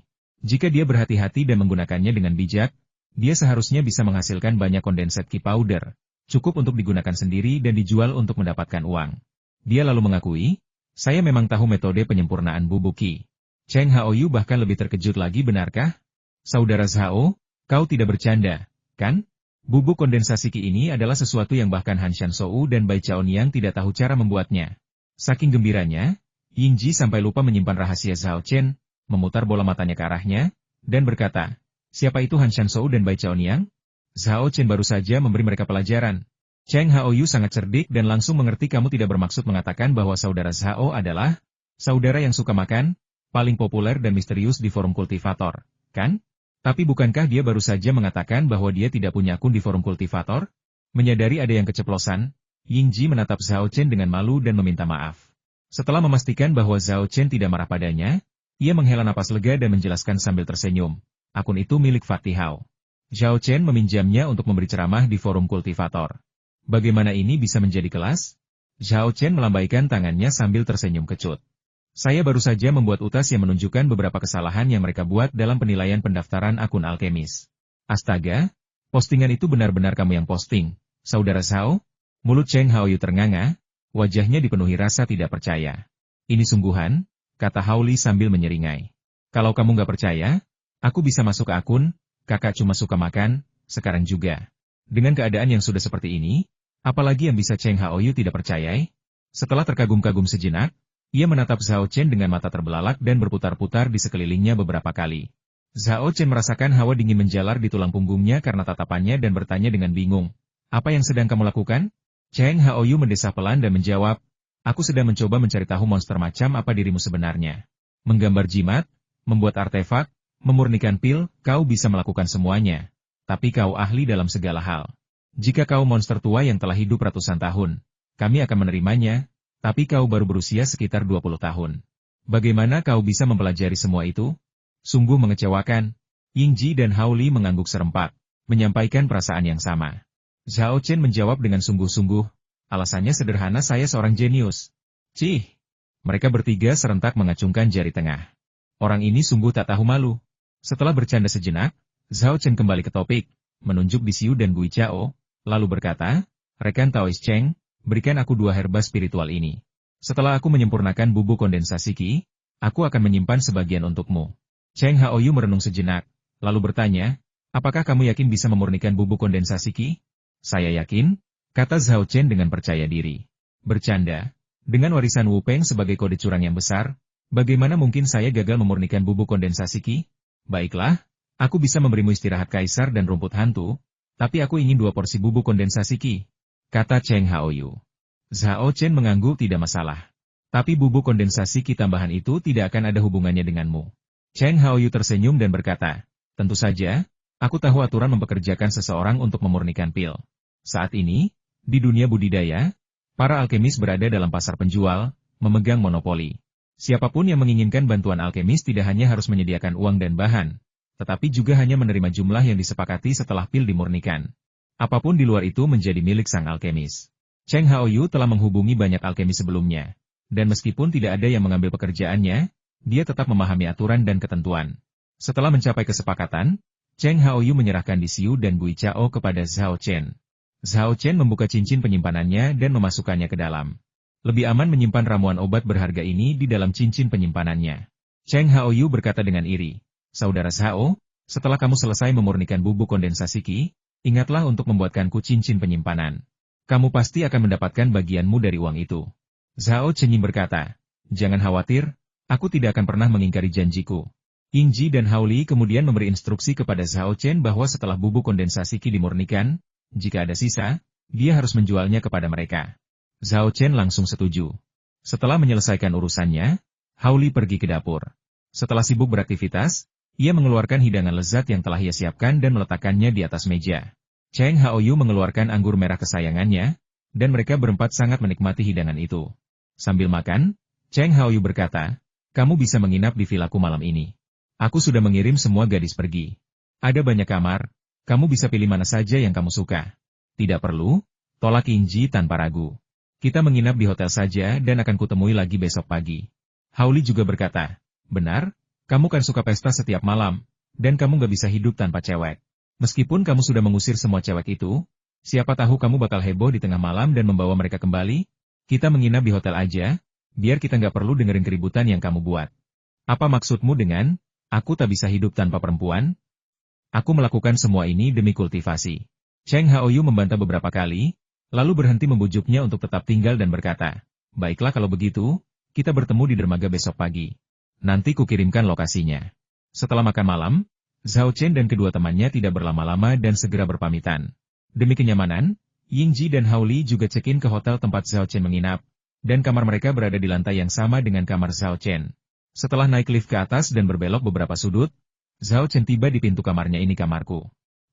Jika dia berhati-hati dan menggunakannya dengan bijak, dia seharusnya bisa menghasilkan banyak kondensat Qi powder, cukup untuk digunakan sendiri dan dijual untuk mendapatkan uang. Dia lalu mengakui, saya memang tahu metode penyempurnaan bubuk Qi. Cheng Haoyu bahkan lebih terkejut lagi, benarkah? Saudara Zhao, kau tidak bercanda, kan? Bubuk kondensasi Qi ini adalah sesuatu yang bahkan Han Shanshou dan Bai Chaoniang tidak tahu cara membuatnya. Saking gembiranya, Yingji sampai lupa menyimpan rahasia Zhao Chen, memutar bola matanya ke arahnya, dan berkata, siapa itu Han Shanshou dan Bai Chaoniang? Zhao Chen baru saja memberi mereka pelajaran. Cheng Haoyu sangat cerdik dan langsung mengerti kamu tidak bermaksud mengatakan bahwa saudara Zhao adalah saudara yang suka makan, paling populer dan misterius di forum kultivator, kan? Tapi bukankah dia baru saja mengatakan bahwa dia tidak punya akun di forum kultivator? Menyadari ada yang keceplosan, Yingji menatap Zhao Chen dengan malu dan meminta maaf. Setelah memastikan bahwa Zhao Chen tidak marah padanya, ia menghela napas lega dan menjelaskan sambil tersenyum. Akun itu milik Fakti Hao. Zhao Chen meminjamnya untuk memberi ceramah di forum kultivator. Bagaimana ini bisa menjadi kelas? Zhao Chen melambaikan tangannya sambil tersenyum kecut. Saya baru saja membuat utas yang menunjukkan beberapa kesalahan yang mereka buat dalam penilaian pendaftaran akun alkemis. Astaga, postingan itu benar-benar kamu yang posting, saudara Zhao? Mulut Cheng Haoyu ternganga, wajahnya dipenuhi rasa tidak percaya. Ini sungguhan, kata Hao Li sambil menyeringai. Kalau kamu nggak percaya, aku bisa masuk ke akun, kakak cuma suka makan, sekarang juga. Dengan keadaan yang sudah seperti ini, apalagi yang bisa Cheng Haoyu tidak percayai? Setelah terkagum-kagum sejenak, ia menatap Zhao Chen dengan mata terbelalak dan berputar-putar di sekelilingnya beberapa kali. Zhao Chen merasakan hawa dingin menjalar di tulang punggungnya karena tatapannya dan bertanya dengan bingung. Apa yang sedang kamu lakukan? Cheng Haoyu mendesah pelan dan menjawab, aku sedang mencoba mencari tahu monster macam apa dirimu sebenarnya. Menggambar jimat, membuat artefak, memurnikan pil, kau bisa melakukan semuanya. Tapi kau ahli dalam segala hal. Jika kau monster tua yang telah hidup ratusan tahun, kami akan menerimanya, tapi kau baru berusia sekitar 20 tahun. Bagaimana kau bisa mempelajari semua itu? Sungguh mengecewakan. Yingji dan Hao Li mengangguk serempak, menyampaikan perasaan yang sama. Zhao Chen menjawab dengan sungguh-sungguh, alasannya sederhana, saya seorang jenius. Cih! Mereka bertiga serentak mengacungkan jari tengah. Orang ini sungguh tak tahu malu. Setelah bercanda sejenak, Zhao Chen kembali ke topik, menunjuk di Xiu dan Gui Chao, lalu berkata, rekan Taois Cheng, berikan aku 2 herba spiritual ini. Setelah aku menyempurnakan bubuk kondensasi Qi, aku akan menyimpan sebagian untukmu. Cheng Haoyu merenung sejenak, lalu bertanya, apakah kamu yakin bisa memurnikan bubuk kondensasi Qi? Saya yakin, kata Zhao Chen dengan percaya diri. Bercanda, dengan warisan Wu Peng sebagai kode curang yang besar, bagaimana mungkin saya gagal memurnikan bubuk kondensasi Qi? Baiklah, aku bisa memberimu istirahat kaisar dan rumput hantu, tapi aku ingin 2 porsi bubuk kondensasi Qi, kata Cheng Haoyu. Zhao Chen mengangguk, tidak masalah. Tapi bubuk kondensasi Qi tambahan itu tidak akan ada hubungannya denganmu. Cheng Haoyu tersenyum dan berkata, tentu saja, aku tahu aturan mempekerjakan seseorang untuk memurnikan pil. Saat ini, di dunia budidaya, para alkemis berada dalam pasar penjual, memegang monopoli. Siapapun yang menginginkan bantuan alkemis tidak hanya harus menyediakan uang dan bahan, tetapi juga hanya menerima jumlah yang disepakati setelah pil dimurnikan. Apapun di luar itu menjadi milik sang alkemis. Cheng Haoyu telah menghubungi banyak alkemis sebelumnya, dan meskipun tidak ada yang mengambil pekerjaannya, dia tetap memahami aturan dan ketentuan. Setelah mencapai kesepakatan, Cheng Haoyu menyerahkan di Xiu dan Gui Chao kepada Zhao Chen. Zhao Chen membuka cincin penyimpanannya dan memasukkannya ke dalam. Lebih aman menyimpan ramuan obat berharga ini di dalam cincin penyimpanannya. Cheng Haoyu berkata dengan iri, saudara Zhao, setelah kamu selesai memurnikan bubuk kondensasi Qi, ingatlah untuk membuatkanku cincin penyimpanan. Kamu pasti akan mendapatkan bagianmu dari uang itu. Zhao Chen berkata, jangan khawatir, aku tidak akan pernah mengingkari janjiku. Yingji dan Haoli kemudian memberi instruksi kepada Zhao Chen bahwa setelah bubuk kondensasi Qi dimurnikan, jika ada sisa, dia harus menjualnya kepada mereka. Zhao Chen langsung setuju. Setelah menyelesaikan urusannya, Haoli pergi ke dapur. Setelah sibuk beraktivitas, ia mengeluarkan hidangan lezat yang telah ia siapkan dan meletakkannya di atas meja. Cheng Haoyu mengeluarkan anggur merah kesayangannya, dan mereka berempat sangat menikmati hidangan itu. Sambil makan, Cheng Haoyu berkata, "Kamu bisa menginap di vilaku malam ini. Aku sudah mengirim semua gadis pergi. Ada banyak kamar, kamu bisa pilih mana saja yang kamu suka." "Tidak perlu," tolak Yingji tanpa ragu. "Kita menginap di hotel saja dan akan kutemui lagi besok pagi." Haoli juga berkata, "Benar, kamu kan suka pesta setiap malam, dan kamu gak bisa hidup tanpa cewek. Meskipun kamu sudah mengusir semua cewek itu, siapa tahu kamu bakal heboh di tengah malam dan membawa mereka kembali. Kita menginap di hotel aja, biar kita gak perlu dengerin keributan yang kamu buat." "Apa maksudmu dengan, aku tak bisa hidup tanpa perempuan?" "Aku melakukan semua ini demi kultivasi." Cheng Haoyu membantah beberapa kali, lalu berhenti membujuknya untuk tetap tinggal dan berkata, "Baiklah kalau begitu, kita bertemu di dermaga besok pagi. Nanti kukirimkan lokasinya." Setelah makan malam, Zhao Chen dan kedua temannya tidak berlama-lama dan segera berpamitan. Demi kenyamanan, Yingji dan Haoli juga check-in ke hotel tempat Zhao Chen menginap, dan kamar mereka berada di lantai yang sama dengan kamar Zhao Chen. Setelah naik lift ke atas dan berbelok beberapa sudut, Zhao Chen tiba di pintu kamarnya. "Ini kamarku.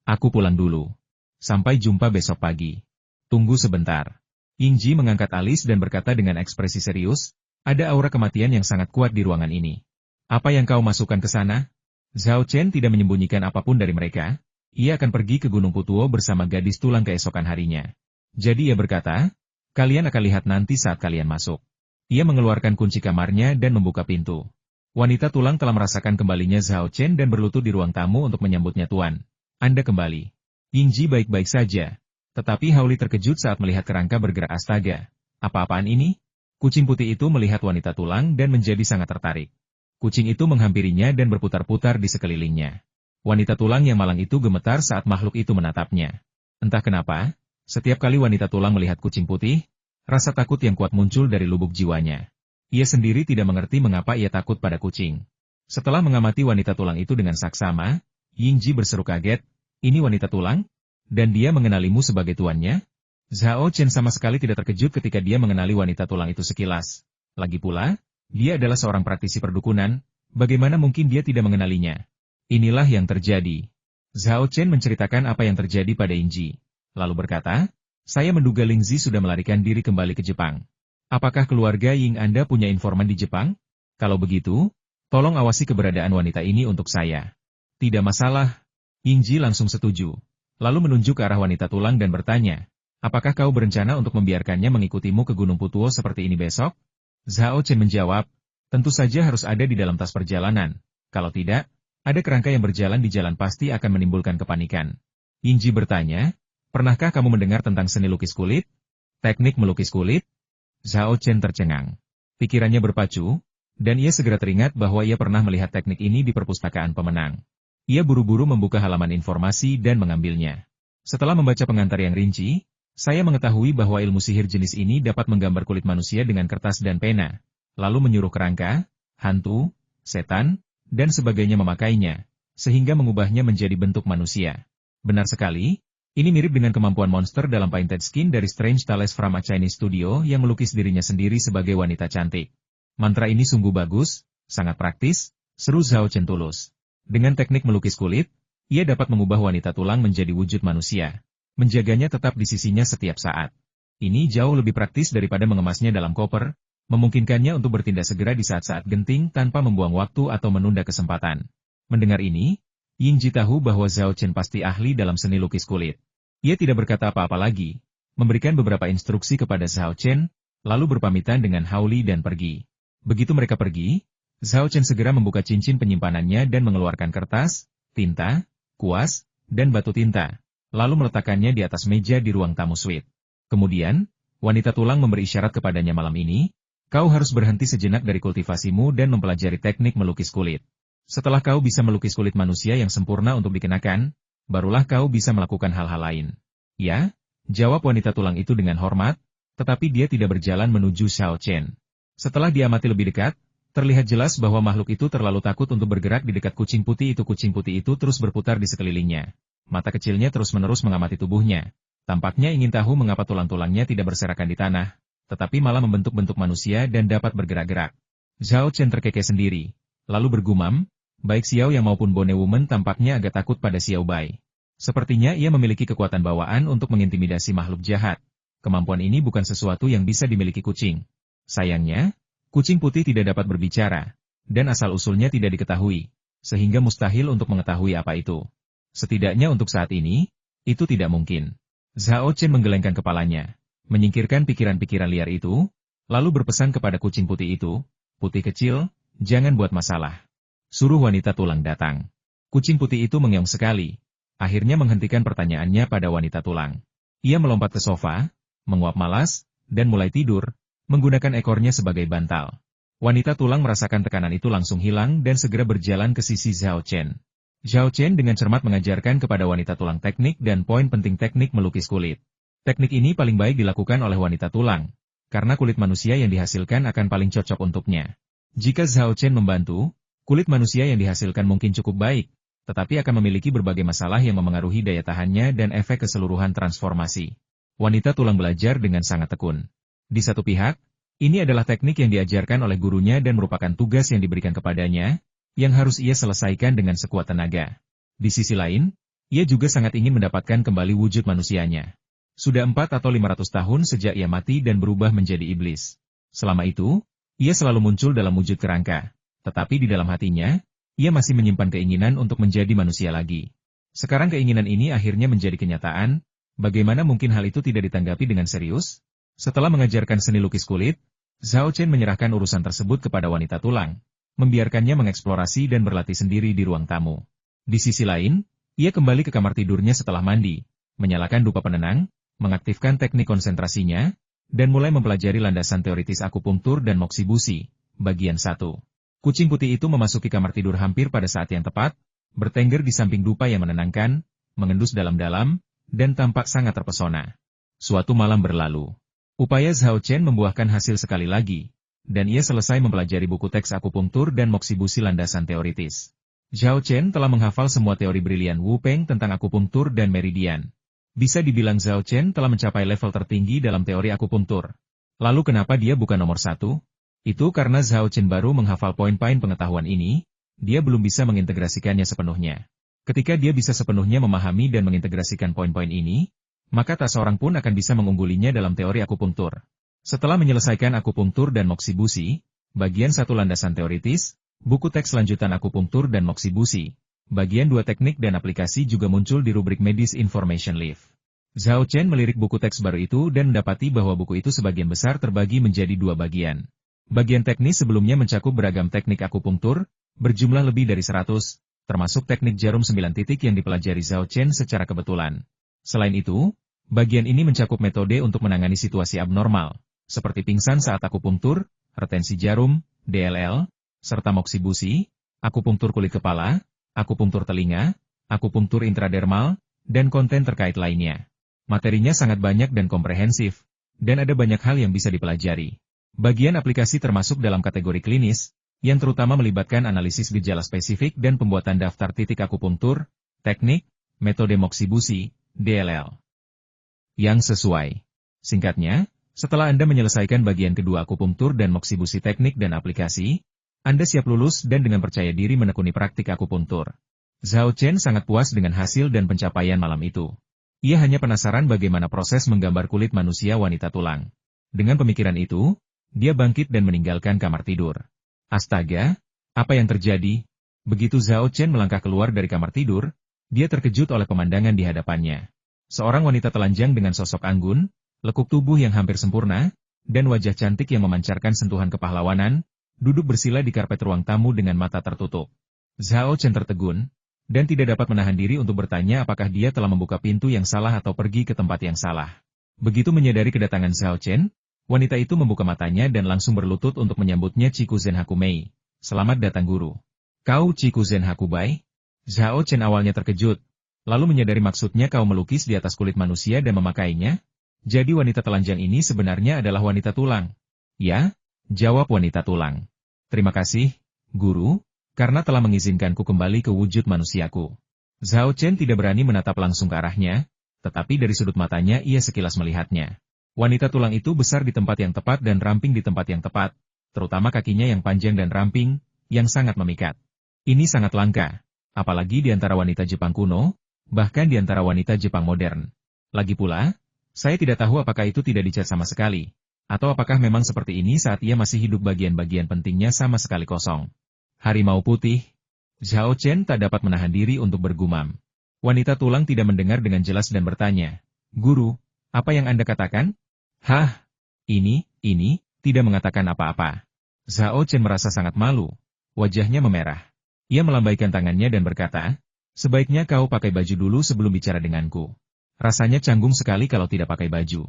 Aku pulang dulu. Sampai jumpa besok pagi." "Tunggu sebentar." Yingji mengangkat alis dan berkata dengan ekspresi serius, "Ada aura kematian yang sangat kuat di ruangan ini. Apa yang kau masukkan ke sana?" Zhao Chen tidak menyembunyikan apapun dari mereka. Ia akan pergi ke Gunung Putuo bersama gadis tulang keesokan harinya. Jadi ia berkata, "Kalian akan lihat nanti saat kalian masuk." Ia mengeluarkan kunci kamarnya dan membuka pintu. Wanita tulang telah merasakan kembalinya Zhao Chen dan berlutut di ruang tamu untuk menyambutnya. "Tuan, Anda kembali." Yingji baik-baik saja. Tetapi Haoli terkejut saat melihat kerangka bergerak. "Astaga, apa-apaan ini?" Kucing putih itu melihat wanita tulang dan menjadi sangat tertarik. Kucing itu menghampirinya dan berputar-putar di sekelilingnya. Wanita tulang yang malang itu gemetar saat makhluk itu menatapnya. Entah kenapa, setiap kali wanita tulang melihat kucing putih, rasa takut yang kuat muncul dari lubuk jiwanya. Ia sendiri tidak mengerti mengapa ia takut pada kucing. Setelah mengamati wanita tulang itu dengan saksama, Yingji berseru kaget, "Ini wanita tulang? Dan dia mengenalimu sebagai tuannya?" Zhao Chen sama sekali tidak terkejut ketika dia mengenali wanita tulang itu sekilas. Lagi pula, dia adalah seorang praktisi perdukunan, bagaimana mungkin dia tidak mengenalinya? Inilah yang terjadi. Zhao Chen menceritakan apa yang terjadi pada Yingji. Lalu berkata, "Saya menduga Lingzi sudah melarikan diri kembali ke Jepang. Apakah keluarga Ying Anda punya informan di Jepang? Kalau begitu, tolong awasi keberadaan wanita ini untuk saya." "Tidak masalah." Yingji langsung setuju. Lalu menunjuk ke arah wanita tulang dan bertanya, "Apakah kau berencana untuk membiarkannya mengikutimu ke Gunung Putuo seperti ini besok?" Zhao Chen menjawab, "Tentu saja harus ada di dalam tas perjalanan. Kalau tidak, ada kerangka yang berjalan di jalan pasti akan menimbulkan kepanikan." Yingji bertanya, "Pernahkah kamu mendengar tentang seni lukis kulit? Teknik melukis kulit?" Zhao Chen tercengang. Pikirannya berpacu, dan ia segera teringat bahwa ia pernah melihat teknik ini di perpustakaan pemenang. Ia buru-buru membuka halaman informasi dan mengambilnya. Setelah membaca pengantar yang rinci, saya mengetahui bahwa ilmu sihir jenis ini dapat menggambar kulit manusia dengan kertas dan pena, lalu menyuruh kerangka, hantu, setan, dan sebagainya memakainya, sehingga mengubahnya menjadi bentuk manusia. Benar sekali, ini mirip dengan kemampuan monster dalam Painted Skin dari Strange Tales from a Chinese Studio yang melukis dirinya sendiri sebagai wanita cantik. Mantra ini sungguh bagus, sangat praktis, seru Zhao Chen tulus. Dengan teknik melukis kulit, ia dapat mengubah wanita tulang menjadi wujud manusia. Menjaganya tetap di sisinya setiap saat. Ini jauh lebih praktis daripada mengemasnya dalam koper, memungkinkannya untuk bertindak segera di saat-saat genting tanpa membuang waktu atau menunda kesempatan. Mendengar ini, Yingji tahu bahwa Zhao Chen pasti ahli dalam seni lukis kulit. Ia tidak berkata apa-apa lagi, memberikan beberapa instruksi kepada Zhao Chen, lalu berpamitan dengan Haoli dan pergi. Begitu mereka pergi, Zhao Chen segera membuka cincin penyimpanannya dan mengeluarkan kertas, tinta, kuas, dan batu tinta, lalu meletakkannya di atas meja di ruang tamu suite. Kemudian, wanita tulang memberi isyarat kepadanya, "Malam ini, kau harus berhenti sejenak dari kultivasimu dan mempelajari teknik melukis kulit. Setelah kau bisa melukis kulit manusia yang sempurna untuk dikenakan, barulah kau bisa melakukan hal-hal lain." "Ya," jawab wanita tulang itu dengan hormat, tetapi dia tidak berjalan menuju Zhao Chen. Setelah diamati lebih dekat, Terlihat jelas bahwa makhluk itu terlalu takut untuk bergerak di dekat kucing putih itu. Kucing putih itu terus berputar di sekelilingnya. Mata kecilnya terus-menerus mengamati tubuhnya. Tampaknya ingin tahu mengapa tulang-tulangnya tidak berserakan di tanah, tetapi malah membentuk-bentuk manusia dan dapat bergerak-gerak. Zhao Chen terkekeh sendiri, lalu bergumam, baik Xiao Yang maupun Bone Woman tampaknya agak takut pada Xiao Bai. Sepertinya ia memiliki kekuatan bawaan untuk mengintimidasi makhluk jahat. Kemampuan ini bukan sesuatu yang bisa dimiliki kucing. Sayangnya, kucing putih tidak dapat berbicara, dan asal-usulnya tidak diketahui, sehingga mustahil untuk mengetahui apa itu. Setidaknya untuk saat ini, itu tidak mungkin. Zhao Chen menggelengkan kepalanya, menyingkirkan pikiran-pikiran liar itu, lalu berpesan kepada kucing putih itu, "Putih kecil, jangan buat masalah. Suruh wanita tulang datang." Kucing putih itu mengeong sekali, akhirnya menghentikan pertanyaannya pada wanita tulang. Ia melompat ke sofa, menguap malas, dan mulai tidur, menggunakan ekornya sebagai bantal. Wanita tulang merasakan tekanan itu langsung hilang dan segera berjalan ke sisi Zhao Chen. Zhao Chen dengan cermat mengajarkan kepada wanita tulang teknik dan poin penting teknik melukis kulit. Teknik ini paling baik dilakukan oleh wanita tulang, karena kulit manusia yang dihasilkan akan paling cocok untuknya. Jika Zhao Chen membantu, kulit manusia yang dihasilkan mungkin cukup baik, tetapi akan memiliki berbagai masalah yang memengaruhi daya tahannya dan efek keseluruhan transformasi. Wanita tulang belajar dengan sangat tekun. Di satu pihak, ini adalah teknik yang diajarkan oleh gurunya dan merupakan tugas yang diberikan kepadanya, yang harus ia selesaikan dengan sekuat tenaga. Di sisi lain, ia juga sangat ingin mendapatkan kembali wujud manusianya. Sudah 4 atau 500 tahun sejak ia mati dan berubah menjadi iblis. Selama itu, ia selalu muncul dalam wujud kerangka, tetapi di dalam hatinya, ia masih menyimpan keinginan untuk menjadi manusia lagi. Sekarang keinginan ini akhirnya menjadi kenyataan, bagaimana mungkin hal itu tidak ditanggapi dengan serius? Setelah mengajarkan seni lukis kulit, Zhao Chen menyerahkan urusan tersebut kepada wanita tulang, membiarkannya mengeksplorasi dan berlatih sendiri di ruang tamu. Di sisi lain, ia kembali ke kamar tidurnya setelah mandi, menyalakan dupa penenang, mengaktifkan teknik konsentrasinya, dan mulai mempelajari landasan teoritis akupunktur dan moksibusi, bagian 1. Kucing putih itu memasuki kamar tidur hampir pada saat yang tepat, bertengger di samping dupa yang menenangkan, mengendus dalam-dalam, dan tampak sangat terpesona. Suatu malam berlalu. Upaya Zhao Chen membuahkan hasil sekali lagi, dan ia selesai mempelajari buku teks akupunktur dan moksibusi landasan teoritis. Zhao Chen telah menghafal semua teori brilian Wu Peng tentang akupunktur dan meridian. Bisa dibilang Zhao Chen telah mencapai level tertinggi dalam teori akupunktur. Lalu kenapa dia bukan nomor 1? Itu karena Zhao Chen baru menghafal poin-poin pengetahuan ini, dia belum bisa mengintegrasikannya sepenuhnya. Ketika dia bisa sepenuhnya memahami dan mengintegrasikan poin-poin ini, maka tak seorang pun akan bisa mengunggulinya dalam teori akupunktur. Setelah menyelesaikan akupunktur dan moksibusi, bagian 1 landasan teoritis, buku teks lanjutan akupunktur dan moksibusi, bagian 2 teknik dan aplikasi juga muncul di rubrik Medis Information Leaf. Zhao Chen melirik buku teks baru itu dan mendapati bahwa buku itu sebagian besar terbagi menjadi 2 bagian. Bagian teknis sebelumnya mencakup beragam teknik akupunktur, berjumlah lebih dari 100, termasuk teknik jarum 9 titik yang dipelajari Zhao Chen secara kebetulan. Selain itu, bagian ini mencakup metode untuk menangani situasi abnormal, seperti pingsan saat akupunktur, retensi jarum, DLL, serta moksibusi, akupunktur kulit kepala, akupunktur telinga, akupunktur intradermal, dan konten terkait lainnya. Materinya sangat banyak dan komprehensif, dan ada banyak hal yang bisa dipelajari. Bagian aplikasi termasuk dalam kategori klinis, yang terutama melibatkan analisis gejala spesifik dan pembuatan daftar titik akupunktur, teknik, metode moksibusi, DLL. Yang sesuai. Singkatnya, setelah Anda menyelesaikan bagian kedua akupunktur dan moksibusi teknik dan aplikasi, Anda siap lulus dan dengan percaya diri menekuni praktik akupunktur. Zhao Chen sangat puas dengan hasil dan pencapaian malam itu. Ia hanya penasaran bagaimana proses menggambar kulit manusia wanita tulang. Dengan pemikiran itu, dia bangkit dan meninggalkan kamar tidur. Astaga, apa yang terjadi? Begitu Zhao Chen melangkah keluar dari kamar tidur, dia terkejut oleh pemandangan di hadapannya. Seorang wanita telanjang dengan sosok anggun, lekuk tubuh yang hampir sempurna, dan wajah cantik yang memancarkan sentuhan kepahlawanan, duduk bersila di karpet ruang tamu dengan mata tertutup. Zhao Chen tertegun, dan tidak dapat menahan diri untuk bertanya apakah dia telah membuka pintu yang salah atau pergi ke tempat yang salah. Begitu menyadari kedatangan Zhao Chen, wanita itu membuka matanya dan langsung berlutut untuk menyambutnya. Chikuzen Hakumei. Selamat datang guru. Kau Chikuzen Hakubai? Zhao Chen awalnya terkejut, lalu menyadari maksudnya kau melukis di atas kulit manusia dan memakainya? Jadi wanita telanjang ini sebenarnya adalah wanita tulang. Ya, jawab wanita tulang. Terima kasih, Guru, karena telah mengizinkanku kembali ke wujud manusiaku. Zhao Chen tidak berani menatap langsung ke arahnya, tetapi dari sudut matanya ia sekilas melihatnya. Wanita tulang itu besar di tempat yang tepat dan ramping di tempat yang tepat, terutama kakinya yang panjang dan ramping, yang sangat memikat. Ini sangat langka, apalagi di antara wanita Jepang kuno, bahkan di antara wanita Jepang modern. Lagi pula, saya tidak tahu apakah itu tidak dicat sama sekali, atau apakah memang seperti ini saat ia masih hidup bagian-bagian pentingnya sama sekali kosong. Harimau putih. Zhao Chen tak dapat menahan diri untuk bergumam. Wanita tulang tidak mendengar dengan jelas dan bertanya, Guru, apa yang Anda katakan? Hah? Ini, tidak mengatakan apa-apa. Zhao Chen merasa sangat malu. Wajahnya memerah. Ia melambaikan tangannya dan berkata, sebaiknya kau pakai baju dulu sebelum bicara denganku. Rasanya canggung sekali kalau tidak pakai baju.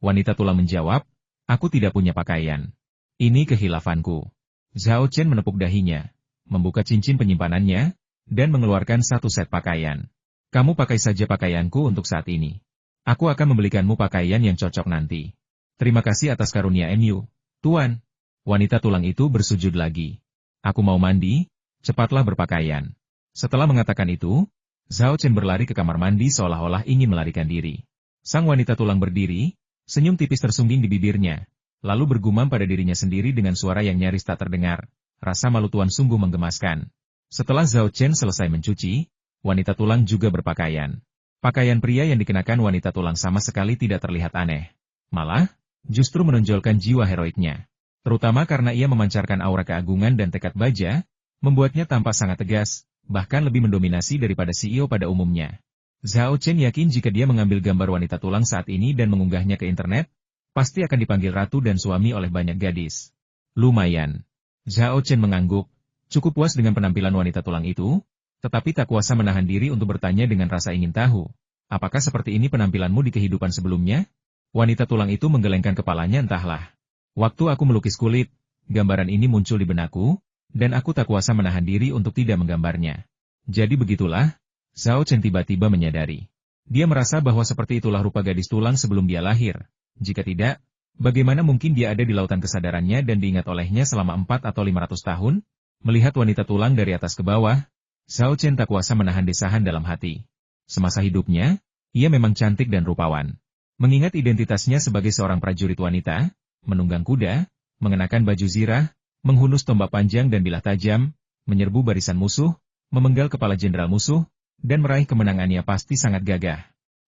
Wanita tulang menjawab, aku tidak punya pakaian. Ini kehilafanku. Zhao Chen menepuk dahinya, membuka cincin penyimpanannya, dan mengeluarkan satu set pakaian. Kamu pakai saja pakaianku untuk saat ini. Aku akan membelikanmu pakaian yang cocok nanti. Terima kasih atas karunia MU, Tuan. Wanita tulang itu bersujud lagi. Aku mau mandi, cepatlah berpakaian. Setelah mengatakan itu, Zhao Chen berlari ke kamar mandi seolah-olah ingin melarikan diri. Sang wanita tulang berdiri, senyum tipis tersungging di bibirnya, lalu bergumam pada dirinya sendiri dengan suara yang nyaris tak terdengar. Rasa malu Tuan sungguh menggemaskan. Setelah Zhao Chen selesai mencuci, wanita tulang juga berpakaian. Pakaian pria yang dikenakan wanita tulang sama sekali tidak terlihat aneh. Malah, justru menonjolkan jiwa heroiknya. Terutama karena ia memancarkan aura keagungan dan tekad baja, membuatnya tampak sangat tegas, bahkan lebih mendominasi daripada CEO pada umumnya. Zhao Chen yakin jika dia mengambil gambar wanita tulang saat ini dan mengunggahnya ke internet, pasti akan dipanggil ratu dan suami oleh banyak gadis. Lumayan. Zhao Chen mengangguk, cukup puas dengan penampilan wanita tulang itu, tetapi tak kuasa menahan diri untuk bertanya dengan rasa ingin tahu. Apakah seperti ini penampilanmu di kehidupan sebelumnya? Wanita tulang itu menggelengkan kepalanya entahlah. Waktu aku melukis kulit, gambaran ini muncul di benakku, dan aku tak kuasa menahan diri untuk tidak menggambarnya. Jadi begitulah, Zhao Chen tiba-tiba menyadari. Dia merasa bahwa seperti itulah rupa gadis tulang sebelum dia lahir. Jika tidak, bagaimana mungkin dia ada di lautan kesadarannya dan diingat olehnya selama 4 atau 500 tahun? Melihat wanita tulang dari atas ke bawah, Zhao Chen tak kuasa menahan desahan dalam hati. Semasa hidupnya, ia memang cantik dan rupawan. Mengingat identitasnya sebagai seorang prajurit wanita, menunggang kuda, mengenakan baju zirah, menghunus tombak panjang dan bilah tajam, menyerbu barisan musuh, memenggal kepala jenderal musuh, dan meraih kemenangannya pasti sangat gagah.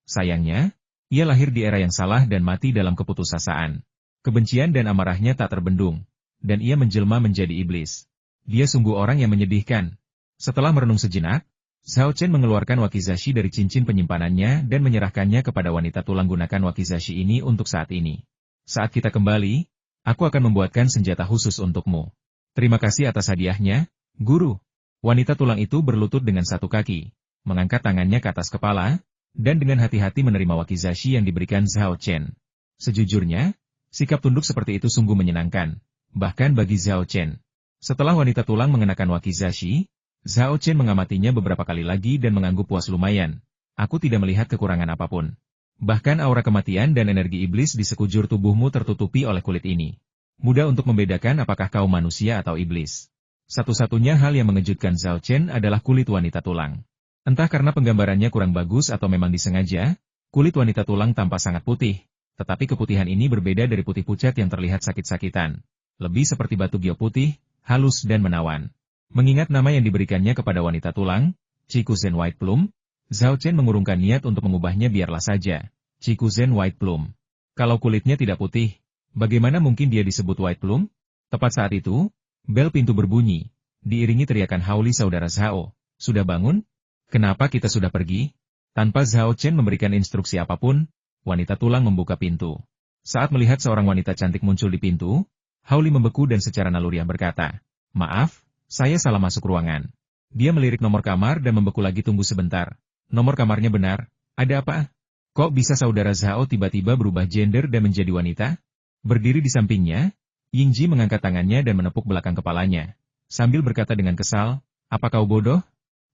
Sayangnya, ia lahir di era yang salah dan mati dalam keputusasaan. Kebencian dan amarahnya tak terbendung, dan ia menjelma menjadi iblis. Dia sungguh orang yang menyedihkan. Setelah merenung sejenak, Zhao Chen mengeluarkan wakizashi dari cincin penyimpanannya dan menyerahkannya kepada wanita tulang. Gunakan wakizashi ini untuk saat ini. Saat kita kembali, aku akan membuatkan senjata khusus untukmu. Terima kasih atas hadiahnya, Guru. Wanita tulang itu berlutut dengan satu kaki, mengangkat tangannya ke atas kepala, dan dengan hati-hati menerima wakizashi yang diberikan Zhao Chen. Sejujurnya, sikap tunduk seperti itu sungguh menyenangkan, bahkan bagi Zhao Chen. Setelah wanita tulang mengenakan wakizashi, Zhao Chen mengamatinya beberapa kali lagi dan mengangguk puas. Lumayan. Aku tidak melihat kekurangan apapun. Bahkan aura kematian dan energi iblis di sekujur tubuhmu tertutupi oleh kulit ini. Mudah untuk membedakan apakah kau manusia atau iblis. Satu-satunya hal yang mengejutkan Zhao Chen adalah kulit wanita tulang. Entah karena penggambarannya kurang bagus atau memang disengaja, kulit wanita tulang tampak sangat putih, tetapi keputihan ini berbeda dari putih pucat yang terlihat sakit-sakitan. Lebih seperti batu gio putih, halus dan menawan. Mengingat nama yang diberikannya kepada wanita tulang, Chikuzen White Plum, Zhao Chen mengurungkan niat untuk mengubahnya. Biarlah saja, Chikuzen White Plum. Kalau kulitnya tidak putih, bagaimana mungkin dia disebut White Plum? Tepat saat itu, bel pintu berbunyi, diiringi teriakan hauli saudara Zhao. Sudah bangun? Kenapa kita sudah pergi? Tanpa Zhao Chen memberikan instruksi apapun, wanita tulang membuka pintu. Saat melihat seorang wanita cantik muncul di pintu, hauli membeku dan secara naluriah berkata, maaf, saya salah masuk ruangan. Dia melirik nomor kamar dan membeku lagi. Tunggu sebentar. Nomor kamarnya benar. Ada apa? Kok bisa saudara Zhao tiba-tiba berubah gender dan menjadi wanita? Berdiri di sampingnya, Yingji mengangkat tangannya dan menepuk belakang kepalanya, sambil berkata dengan kesal, apa kau bodoh?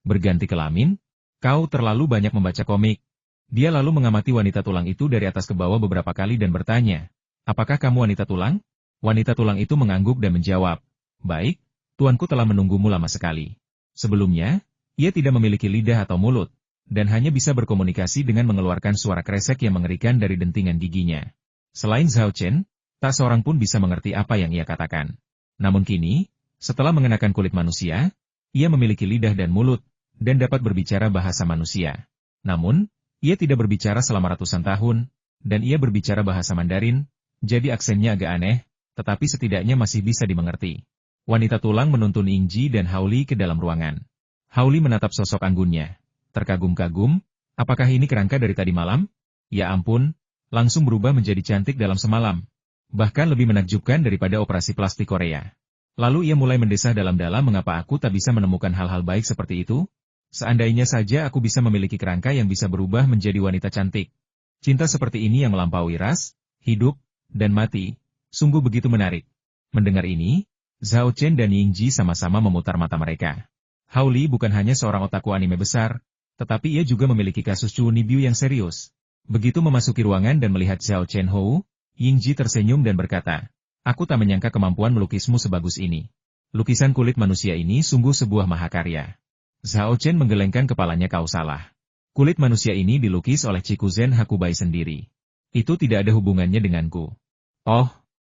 Berganti kelamin? Kau terlalu banyak membaca komik. Dia lalu mengamati wanita tulang itu dari atas ke bawah beberapa kali dan bertanya, apakah kamu wanita tulang? Wanita tulang itu mengangguk dan menjawab, baik, Tuanku telah menunggumu lama sekali. Sebelumnya, ia tidak memiliki lidah atau mulut, dan hanya bisa berkomunikasi dengan mengeluarkan suara kresek yang mengerikan dari dentingan giginya. Selain Zhao Chen, tak seorang pun bisa mengerti apa yang ia katakan. Namun kini, setelah mengenakan kulit manusia, ia memiliki lidah dan mulut, dan dapat berbicara bahasa manusia. Namun, ia tidak berbicara selama ratusan tahun, dan ia berbicara bahasa Mandarin, jadi aksennya agak aneh, tetapi setidaknya masih bisa dimengerti. Wanita tulang menuntun Yingji dan Haoli ke dalam ruangan. Haoli menatap sosok anggunnya. Terkagum-kagum, apakah ini kerangka dari tadi malam? Ya ampun, langsung berubah menjadi cantik dalam semalam. Bahkan lebih menakjubkan daripada operasi plastik Korea. Lalu ia mulai mendesah dalam-dalam mengapa aku tak bisa menemukan hal-hal baik seperti itu? Seandainya saja aku bisa memiliki kerangka yang bisa berubah menjadi wanita cantik. Cinta seperti ini yang melampaui ras, hidup, dan mati, sungguh begitu menarik. Mendengar ini, Zhao Chen dan Yingji sama-sama memutar mata mereka. Haoli bukan hanya seorang otaku anime besar, tetapi ia juga memiliki kasus Chu Nibyu yang serius. Begitu memasuki ruangan dan melihat Zhao Chen Hou, Yingji tersenyum dan berkata, "Aku tak menyangka kemampuan melukismu sebagus ini. Lukisan kulit manusia ini sungguh sebuah mahakarya." Zhao Chen menggelengkan kepalanya, "Kau salah. Kulit manusia ini dilukis oleh Chikuzen Hakubai sendiri. Itu tidak ada hubungannya denganku." "Oh."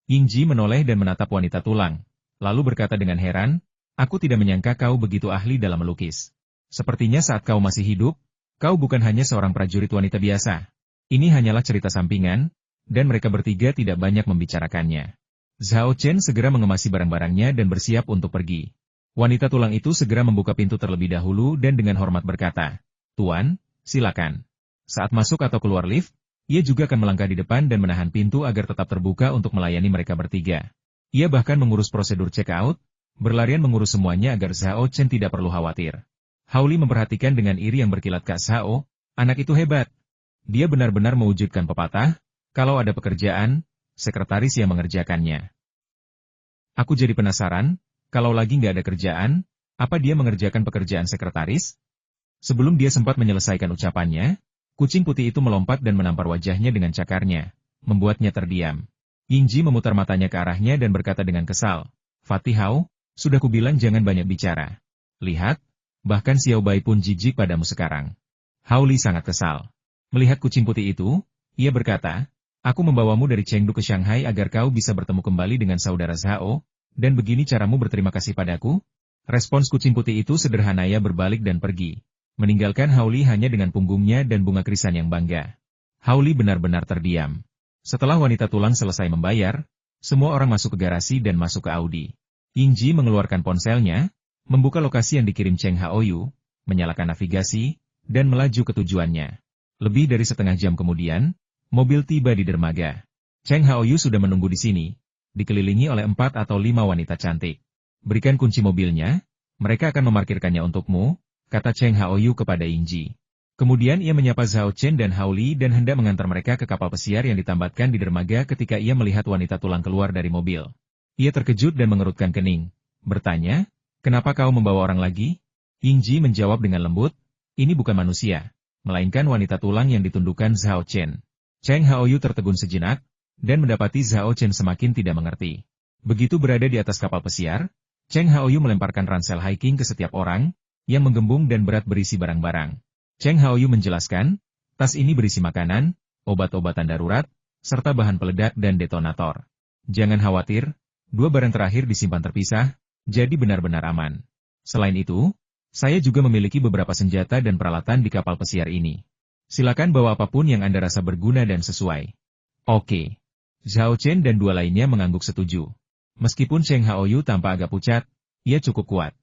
Yingji menoleh dan menatap wanita tulang. Lalu berkata dengan heran, "Aku tidak menyangka kau begitu ahli dalam melukis. Sepertinya saat kau masih hidup, kau bukan hanya seorang prajurit wanita biasa. Ini hanyalah cerita sampingan, dan mereka bertiga tidak banyak membicarakannya." Zhao Chen segera mengemasi barang-barangnya dan bersiap untuk pergi. Wanita tulang itu segera membuka pintu terlebih dahulu dan dengan hormat berkata, "Tuan, silakan." Saat masuk atau keluar lift, ia juga akan melangkah di depan dan menahan pintu agar tetap terbuka untuk melayani mereka bertiga. Ia bahkan mengurus prosedur check-out, berlarian mengurus semuanya agar Zhao Chen tidak perlu khawatir. Haoli memperhatikan dengan iri yang berkilat, "Kak Zhao, anak itu hebat. Dia benar-benar mewujudkan pepatah, kalau ada pekerjaan, sekretaris yang mengerjakannya." Aku jadi penasaran, kalau lagi nggak ada kerjaan, apa dia mengerjakan pekerjaan sekretaris? Sebelum dia sempat menyelesaikan ucapannya, kucing putih itu melompat dan menampar wajahnya dengan cakarnya, membuatnya terdiam. Yingji memutar matanya ke arahnya dan berkata dengan kesal, "Fatihau, sudah kubilang jangan banyak bicara. Lihat, bahkan Xiao Bai pun jijik padamu sekarang." Haoli sangat kesal. Melihat kucing putih itu, ia berkata, "Aku membawamu dari Chengdu ke Shanghai agar kau bisa bertemu kembali dengan saudara Zhao, dan begini caramu berterima kasih padaku?" Respons kucing putih itu sederhana, ia berbalik dan pergi, meninggalkan Haoli hanya dengan punggungnya dan bunga krisan yang bangga. Haoli benar-benar terdiam. Setelah wanita tulang selesai membayar, semua orang masuk ke garasi dan masuk ke Audi. Yingji mengeluarkan ponselnya, membuka lokasi yang dikirim Cheng Haoyu, menyalakan navigasi, dan melaju ke tujuannya. Lebih dari setengah jam kemudian, mobil tiba di dermaga. Cheng Haoyu sudah menunggu di sini, dikelilingi oleh 4 atau 5 wanita cantik. "Berikan kunci mobilnya, mereka akan memarkirkannya untukmu," kata Cheng Haoyu kepada Yingji. Kemudian ia menyapa Zhao Chen dan Haoli dan hendak mengantar mereka ke kapal pesiar yang ditambatkan di dermaga ketika ia melihat wanita tulang keluar dari mobil. Ia terkejut dan mengerutkan kening. Bertanya, "Kenapa kau membawa orang lagi?" Yingji menjawab dengan lembut, "Ini bukan manusia, melainkan wanita tulang yang ditundukkan Zhao Chen." Cheng Haoyu tertegun sejenak, dan mendapati Zhao Chen semakin tidak mengerti. Begitu berada di atas kapal pesiar, Cheng Haoyu melemparkan ransel hiking ke setiap orang, yang menggembung dan berat berisi barang-barang. Cheng Haoyu menjelaskan, tas ini berisi makanan, obat-obatan darurat, serta bahan peledak dan detonator. Jangan khawatir, 2 barang terakhir disimpan terpisah, jadi benar-benar aman. Selain itu, saya juga memiliki beberapa senjata dan peralatan di kapal pesiar ini. Silakan bawa apapun yang Anda rasa berguna dan sesuai. Oke. Zhao Chen dan 2 lainnya mengangguk setuju. Meskipun Cheng Haoyu tampak agak pucat, ia cukup kuat.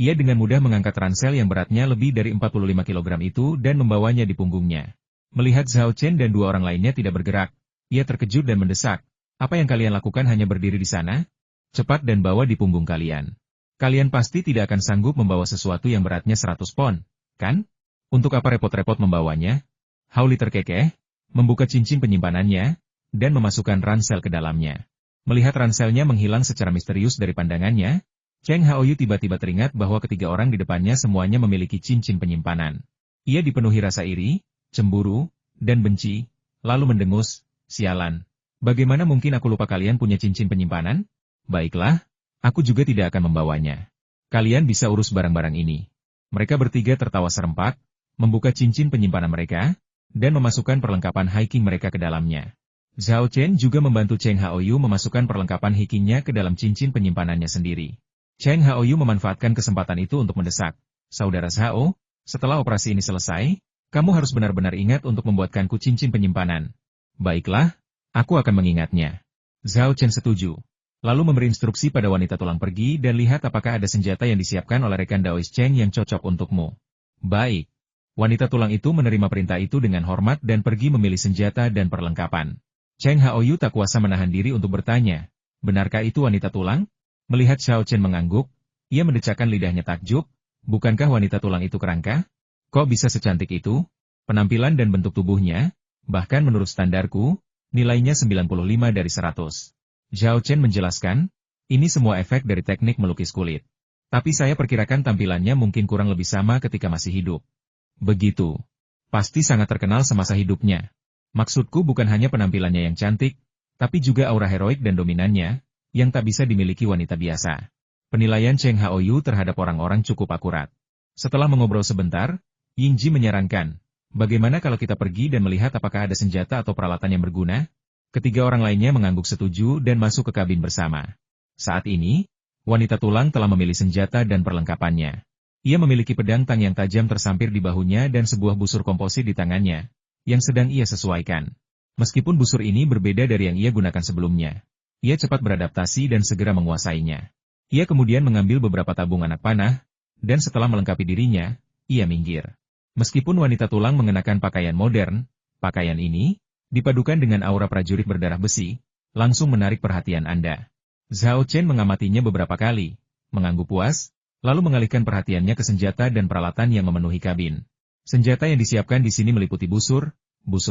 Ia dengan mudah mengangkat ransel yang beratnya lebih dari 45 kg itu dan membawanya di punggungnya. Melihat Zhao Chen dan 2 orang lainnya tidak bergerak, ia terkejut dan mendesak, "Apa yang kalian lakukan hanya berdiri di sana? Cepat dan bawa di punggung kalian. Kalian pasti tidak akan sanggup membawa sesuatu yang beratnya 100 pon, kan? Untuk apa repot-repot membawanya?" Haoli terkekeh, membuka cincin penyimpanannya, dan memasukkan ransel ke dalamnya. Melihat ranselnya menghilang secara misterius dari pandangannya, Cheng Haoyu tiba-tiba teringat bahwa ketiga orang di depannya semuanya memiliki cincin penyimpanan. Ia dipenuhi rasa iri, cemburu, dan benci, lalu mendengus, "Sialan. Bagaimana mungkin aku lupa kalian punya cincin penyimpanan? Baiklah, Aku juga tidak akan membawanya. Kalian bisa urus barang-barang ini. Mereka bertiga tertawa serempak, membuka cincin penyimpanan mereka, dan memasukkan perlengkapan hiking mereka ke dalamnya. Zhao Chen juga membantu Cheng Haoyu memasukkan perlengkapan hikingnya ke dalam cincin penyimpanannya sendiri. Cheng Haoyu memanfaatkan kesempatan itu untuk mendesak. Saudara Zhao, setelah operasi ini selesai, kamu harus benar-benar ingat untuk membuatkanku cincin penyimpanan. Baiklah, aku akan mengingatnya. Zhao Chen setuju. Lalu memberi instruksi pada wanita tulang pergi dan lihat apakah ada senjata yang disiapkan oleh rekan Daois Cheng yang cocok untukmu. Baik. Wanita tulang itu menerima perintah itu dengan hormat dan pergi memilih senjata dan perlengkapan. Cheng Haoyu tak kuasa menahan diri untuk bertanya, benarkah itu wanita tulang? Melihat Zhao Chen mengangguk, ia mendecakkan lidahnya takjub, bukankah wanita tulang itu kerangka? Kok bisa secantik itu? Penampilan dan bentuk tubuhnya, bahkan menurut standarku, nilainya 95 dari 100. Zhao Chen menjelaskan, ini semua efek dari teknik melukis kulit. Tapi saya perkirakan tampilannya mungkin kurang lebih sama ketika masih hidup. Begitu. Pasti sangat terkenal semasa hidupnya. Maksudku bukan hanya penampilannya yang cantik, tapi juga aura heroik dan dominannya, yang tak bisa dimiliki wanita biasa. Penilaian Cheng Haoyu terhadap orang-orang cukup akurat. Setelah mengobrol sebentar, Yingji menyarankan, bagaimana kalau kita pergi dan melihat apakah ada senjata atau peralatan yang berguna? Ketiga orang lainnya mengangguk setuju dan masuk ke kabin bersama. Saat ini, wanita tulang telah memilih senjata dan perlengkapannya. Ia memiliki pedang tang yang tajam tersampir di bahunya dan sebuah busur komposit di tangannya, yang sedang ia sesuaikan. Meskipun busur ini berbeda dari yang ia gunakan sebelumnya, ia cepat beradaptasi dan segera menguasainya. Ia kemudian mengambil beberapa tabung anak panah, dan setelah melengkapi dirinya, ia minggir. Meskipun wanita tulang mengenakan pakaian modern, pakaian ini, dipadukan dengan aura prajurit berdarah besi, langsung menarik perhatian Anda. Zhao Chen mengamatinya beberapa kali, mengangguk puas, lalu mengalihkan perhatiannya ke senjata dan peralatan yang memenuhi kabin. Senjata yang disiapkan di sini meliputi busur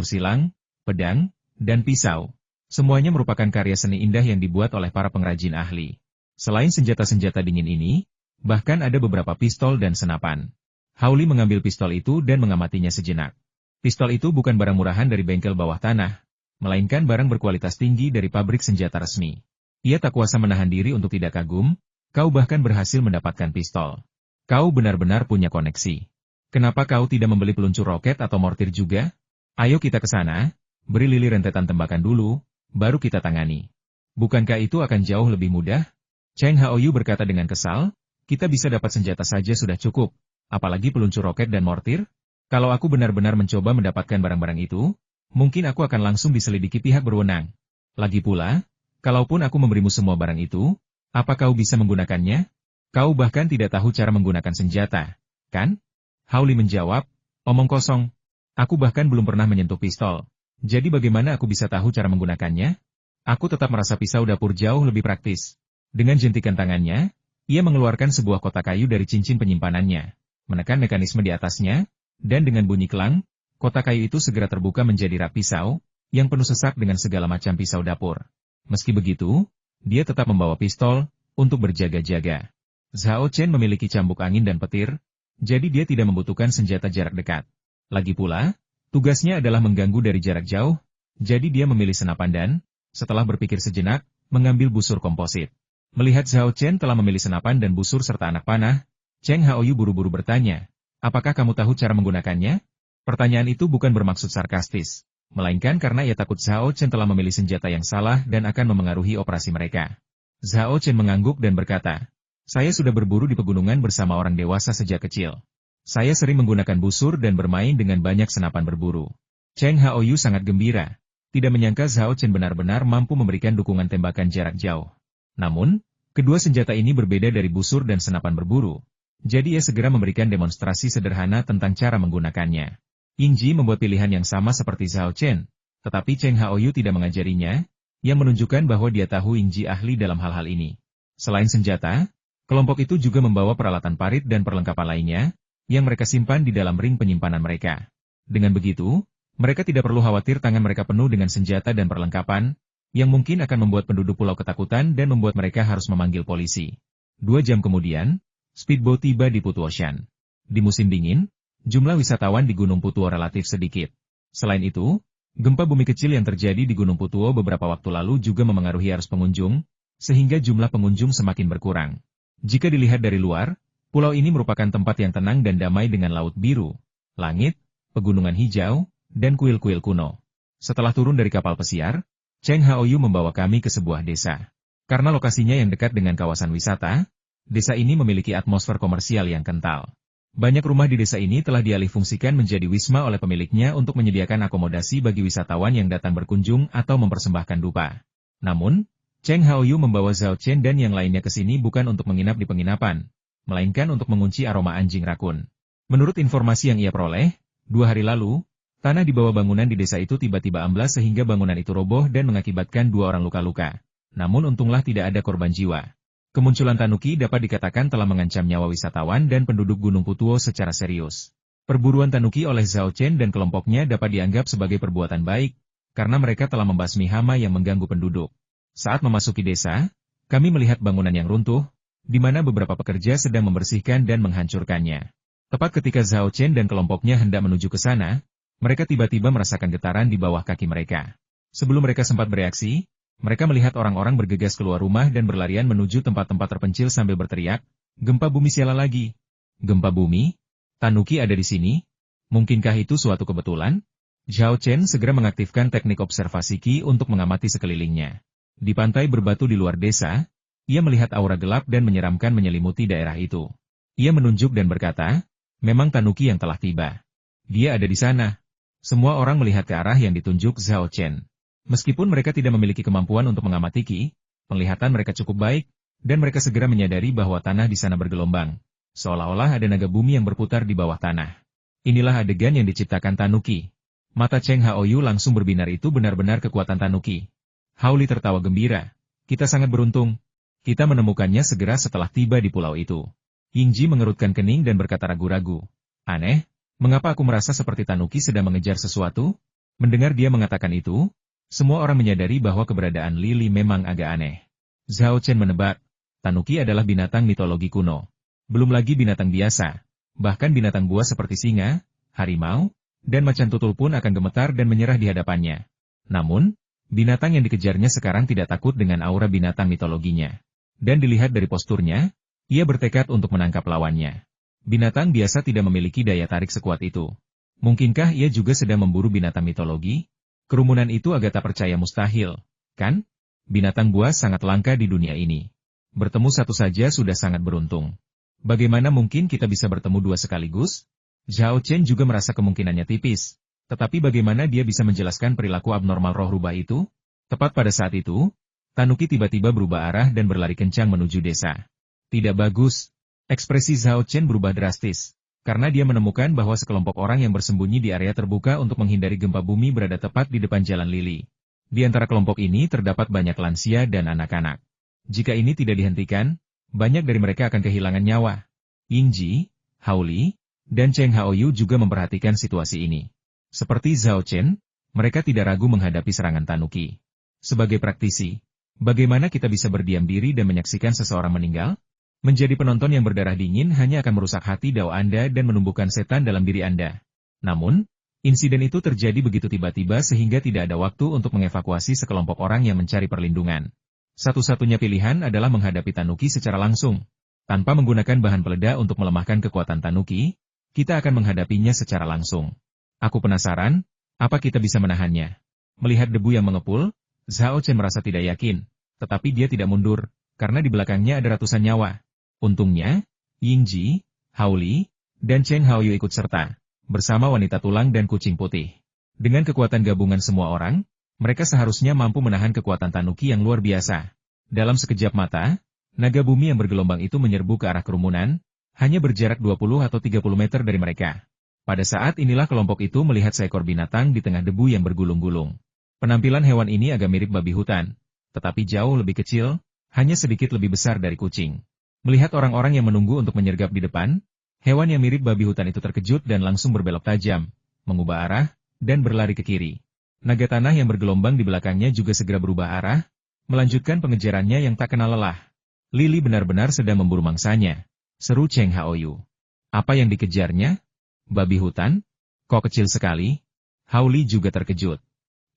silang, pedang, dan pisau. Semuanya merupakan karya seni indah yang dibuat oleh para pengrajin ahli. Selain senjata-senjata dingin ini, bahkan ada beberapa pistol dan senapan. Hao Li mengambil pistol itu dan mengamatinya sejenak. Pistol itu bukan barang murahan dari bengkel bawah tanah, melainkan barang berkualitas tinggi dari pabrik senjata resmi. Ia tak kuasa menahan diri untuk tidak kagum, kau bahkan berhasil mendapatkan pistol. Kau benar-benar punya koneksi. Kenapa kau tidak membeli peluncur roket atau mortir juga? Ayo kita ke sana, beri Lili rentetan tembakan dulu, baru kita tangani. Bukankah itu akan jauh lebih mudah? Cheng Haoyu berkata dengan kesal, kita bisa dapat senjata saja sudah cukup, apalagi peluncur roket dan mortir? Kalau aku benar-benar mencoba mendapatkan barang-barang itu, mungkin aku akan langsung diselidiki pihak berwenang. Lagi pula, kalaupun aku memberimu semua barang itu, apa kau bisa menggunakannya? Kau bahkan tidak tahu cara menggunakan senjata, kan? Hao Li menjawab, omong kosong. Aku bahkan belum pernah menyentuh pistol. Jadi bagaimana aku bisa tahu cara menggunakannya? Aku tetap merasa pisau dapur jauh lebih praktis. Dengan jentikan tangannya, ia mengeluarkan sebuah kotak kayu dari cincin penyimpanannya, menekan mekanisme di atasnya, dan dengan bunyi kelang, kotak kayu itu segera terbuka menjadi rak pisau, yang penuh sesak dengan segala macam pisau dapur. Meski begitu, dia tetap membawa pistol, untuk berjaga-jaga. Zhao Chen memiliki cambuk angin dan petir, jadi dia tidak membutuhkan senjata jarak dekat. Lagi pula, tugasnya adalah mengganggu dari jarak jauh, jadi dia memilih senapan dan, setelah berpikir sejenak, mengambil busur komposit. Melihat Zhao Chen telah memilih senapan dan busur serta anak panah, Cheng Haoyu buru-buru bertanya, apakah kamu tahu cara menggunakannya? Pertanyaan itu bukan bermaksud sarkastis, melainkan karena ia takut Zhao Chen telah memilih senjata yang salah dan akan memengaruhi operasi mereka. Zhao Chen mengangguk dan berkata, saya sudah berburu di pegunungan bersama orang dewasa sejak kecil. Saya sering menggunakan busur dan bermain dengan banyak senapan berburu. Cheng Haoyu sangat gembira, tidak menyangka Zhao Chen benar-benar mampu memberikan dukungan tembakan jarak jauh. Namun, kedua senjata ini berbeda dari busur dan senapan berburu. Jadi ia segera memberikan demonstrasi sederhana tentang cara menggunakannya. Yingji membuat pilihan yang sama seperti Zhao Chen, tetapi Cheng Haoyu tidak mengajarinya, yang menunjukkan bahwa dia tahu Yingji ahli dalam hal-hal ini. Selain senjata, kelompok itu juga membawa peralatan parit dan perlengkapan lainnya, yang mereka simpan di dalam ring penyimpanan mereka. Dengan begitu, mereka tidak perlu khawatir tangan mereka penuh dengan senjata dan perlengkapan, yang mungkin akan membuat penduduk pulau ketakutan dan membuat mereka harus memanggil polisi. 2 jam kemudian, speedboat tiba di Putuo Shan. Di musim dingin, jumlah wisatawan di Gunung Putuo relatif sedikit. Selain itu, gempa bumi kecil yang terjadi di Gunung Putuo beberapa waktu lalu juga memengaruhi arus pengunjung, sehingga jumlah pengunjung semakin berkurang. Jika dilihat dari luar, pulau ini merupakan tempat yang tenang dan damai dengan laut biru, langit, pegunungan hijau, dan kuil-kuil kuno. Setelah turun dari kapal pesiar, Cheng Haoyu membawa kami ke sebuah desa. Karena lokasinya yang dekat dengan kawasan wisata, desa ini memiliki atmosfer komersial yang kental. Banyak rumah di desa ini telah dialihfungsikan menjadi wisma oleh pemiliknya untuk menyediakan akomodasi bagi wisatawan yang datang berkunjung atau mempersembahkan dupa. Namun, Cheng Haoyu membawa Zhao Chen dan yang lainnya ke sini bukan untuk menginap di penginapan, melainkan untuk mengunci aroma anjing rakun. Menurut informasi yang ia peroleh, 2 hari lalu, tanah di bawah bangunan di desa itu tiba-tiba amblas sehingga bangunan itu roboh dan mengakibatkan 2 orang luka-luka. Namun untunglah tidak ada korban jiwa. Kemunculan tanuki dapat dikatakan telah mengancam nyawa wisatawan dan penduduk Gunung Putuo secara serius. Perburuan tanuki oleh Zhao Chen dan kelompoknya dapat dianggap sebagai perbuatan baik, karena mereka telah membasmi hama yang mengganggu penduduk. Saat memasuki desa, kami melihat bangunan yang runtuh, di mana beberapa pekerja sedang membersihkan dan menghancurkannya. Tepat ketika Zhao Chen dan kelompoknya hendak menuju ke sana, mereka tiba-tiba merasakan getaran di bawah kaki mereka. Sebelum mereka sempat bereaksi, mereka melihat orang-orang bergegas keluar rumah dan berlarian menuju tempat-tempat terpencil sambil berteriak, "Gempa bumi siala lagi! Gempa bumi? Tanuki ada di sini? Mungkinkah itu suatu kebetulan?" Zhao Chen segera mengaktifkan teknik observasi Qi untuk mengamati sekelilingnya. Di pantai berbatu di luar desa, ia melihat aura gelap dan menyeramkan menyelimuti daerah itu. Ia menunjuk dan berkata, "Memang tanuki yang telah tiba. Dia ada di sana." Semua orang melihat ke arah yang ditunjuk Zhao Chen. Meskipun mereka tidak memiliki kemampuan untuk mengamati Qi, penglihatan mereka cukup baik, dan mereka segera menyadari bahwa tanah di sana bergelombang, seolah-olah ada naga bumi yang berputar di bawah tanah. Inilah adegan yang diciptakan tanuki. Mata Cheng Haoyu langsung berbinar, itu benar-benar kekuatan tanuki. Haoli tertawa gembira. "Kita sangat beruntung. Kita menemukannya segera setelah tiba di pulau itu." Yingji mengerutkan kening dan berkata ragu-ragu. "Aneh, mengapa aku merasa seperti tanuki sedang mengejar sesuatu?" Mendengar dia mengatakan itu, semua orang menyadari bahwa keberadaan Lili memang agak aneh. Zhao Chen menebak, tanuki adalah binatang mitologi kuno. Belum lagi binatang biasa. Bahkan binatang buas seperti singa, harimau, dan macan tutul pun akan gemetar dan menyerah di hadapannya. Namun, binatang yang dikejarnya sekarang tidak takut dengan aura binatang mitologinya. Dan dilihat dari posturnya, ia bertekad untuk menangkap lawannya. Binatang biasa tidak memiliki daya tarik sekuat itu. Mungkinkah ia juga sedang memburu binatang mitologi? Kerumunan itu agak tak percaya, mustahil, kan? Binatang buas sangat langka di dunia ini. Bertemu satu saja sudah sangat beruntung. Bagaimana mungkin kita bisa bertemu 2 sekaligus? Zhao Chen juga merasa kemungkinannya tipis. Tetapi bagaimana dia bisa menjelaskan perilaku abnormal roh rubah itu? Tepat pada saat itu, tanuki tiba-tiba berubah arah dan berlari kencang menuju desa. Tidak bagus. Ekspresi Zhao Chen berubah drastis. Karena dia menemukan bahwa sekelompok orang yang bersembunyi di area terbuka untuk menghindari gempa bumi berada tepat di depan Jalan Lili. Di antara kelompok ini terdapat banyak lansia dan anak-anak. Jika ini tidak dihentikan, banyak dari mereka akan kehilangan nyawa. Yingji, Haoli, dan Cheng Haoyu juga memperhatikan situasi ini. Seperti Zhao Chen, mereka tidak ragu menghadapi serangan tanuki. Sebagai praktisi, bagaimana kita bisa berdiam diri dan menyaksikan seseorang meninggal? Menjadi penonton yang berdarah dingin hanya akan merusak hati Dao Anda dan menumbuhkan setan dalam diri Anda. Namun, insiden itu terjadi begitu tiba-tiba sehingga tidak ada waktu untuk mengevakuasi sekelompok orang yang mencari perlindungan. Satu-satunya pilihan adalah menghadapi tanuki secara langsung. Tanpa menggunakan bahan peledak untuk melemahkan kekuatan tanuki, kita akan menghadapinya secara langsung. Aku penasaran, apa kita bisa menahannya? Melihat debu yang mengepul, Zhao Chen merasa tidak yakin, tetapi dia tidak mundur, karena di belakangnya ada ratusan nyawa. Untungnya, Yingji, Haoli, dan Cheng Haoyu ikut serta, bersama wanita tulang dan kucing putih. Dengan kekuatan gabungan semua orang, mereka seharusnya mampu menahan kekuatan tanuki yang luar biasa. Dalam sekejap mata, naga bumi yang bergelombang itu menyerbu ke arah kerumunan, hanya berjarak 20 atau 30 meter dari mereka. Pada saat inilah kelompok itu melihat seekor binatang di tengah debu yang bergulung-gulung. Penampilan hewan ini agak mirip babi hutan, tetapi jauh lebih kecil, hanya sedikit lebih besar dari kucing. Melihat orang-orang yang menunggu untuk menyergap di depan, hewan yang mirip babi hutan itu terkejut dan langsung berbelok tajam, mengubah arah, dan berlari ke kiri. Naga tanah yang bergelombang di belakangnya juga segera berubah arah, melanjutkan pengejarannya yang tak kenal lelah. Lili benar-benar sedang memburu mangsanya, seru Cheng Haoyu. Apa yang dikejarnya? Babi hutan? Kok kecil sekali? Haoli juga terkejut.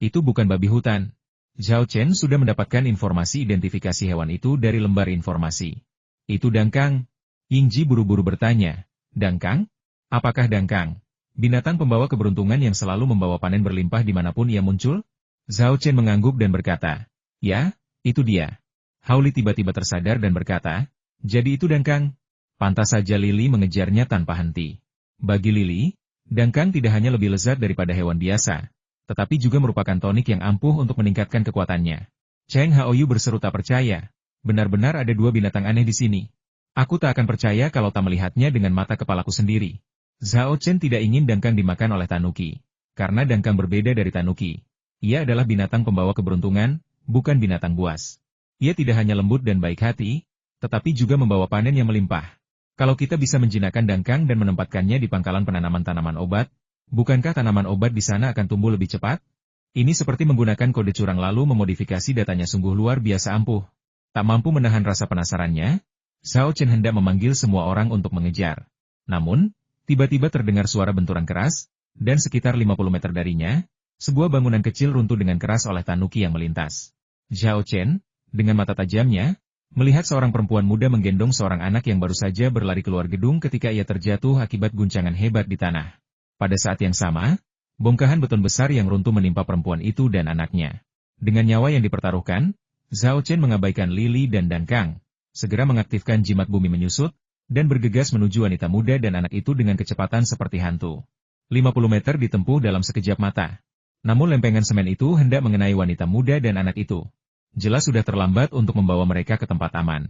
Itu bukan babi hutan. Zhao Chen sudah mendapatkan informasi identifikasi hewan itu dari lembar informasi. Itu dangkang. Yingji buru-buru bertanya, dangkang? Apakah dangkang? Binatang pembawa keberuntungan yang selalu membawa panen berlimpah dimanapun ia muncul? Zhao Chen mengangguk dan berkata, ya, itu dia. Haoli tiba-tiba tersadar dan berkata, jadi itu dangkang. Pantas saja Lili mengejarnya tanpa henti. Bagi Lili, dangkang tidak hanya lebih lezat daripada hewan biasa, tetapi juga merupakan tonik yang ampuh untuk meningkatkan kekuatannya. Cheng Haoyu berseru tak percaya. Benar-benar ada dua binatang aneh di sini. Aku tak akan percaya kalau tak melihatnya dengan mata kepalaku sendiri. Zhao Chen tidak ingin dangkang dimakan oleh tanuki. Karena dangkang berbeda dari tanuki. Ia adalah binatang pembawa keberuntungan, bukan binatang buas. Ia tidak hanya lembut dan baik hati, tetapi juga membawa panen yang melimpah. Kalau kita bisa menjinakkan dangkang dan menempatkannya di pangkalan penanaman tanaman obat, bukankah tanaman obat di sana akan tumbuh lebih cepat? Ini seperti menggunakan kode curang lalu memodifikasi datanya sungguh luar biasa ampuh. Tak mampu menahan rasa penasarannya, Zhao Chen hendak memanggil semua orang untuk mengejar. Namun, tiba-tiba terdengar suara benturan keras, dan sekitar 50 meter darinya, sebuah bangunan kecil runtuh dengan keras oleh tanuki yang melintas. Zhao Chen, dengan mata tajamnya, melihat seorang perempuan muda menggendong seorang anak yang baru saja berlari keluar gedung ketika ia terjatuh akibat guncangan hebat di tanah. Pada saat yang sama, bongkahan beton besar yang runtuh menimpa perempuan itu dan anaknya. Dengan nyawa yang dipertaruhkan, Zhao Chen mengabaikan Lili dan dangkang, segera mengaktifkan jimat bumi menyusut, dan bergegas menuju wanita muda dan anak itu dengan kecepatan seperti hantu. 50 meter ditempuh dalam sekejap mata. Namun lempengan semen itu hendak mengenai wanita muda dan anak itu. Jelas sudah terlambat untuk membawa mereka ke tempat aman.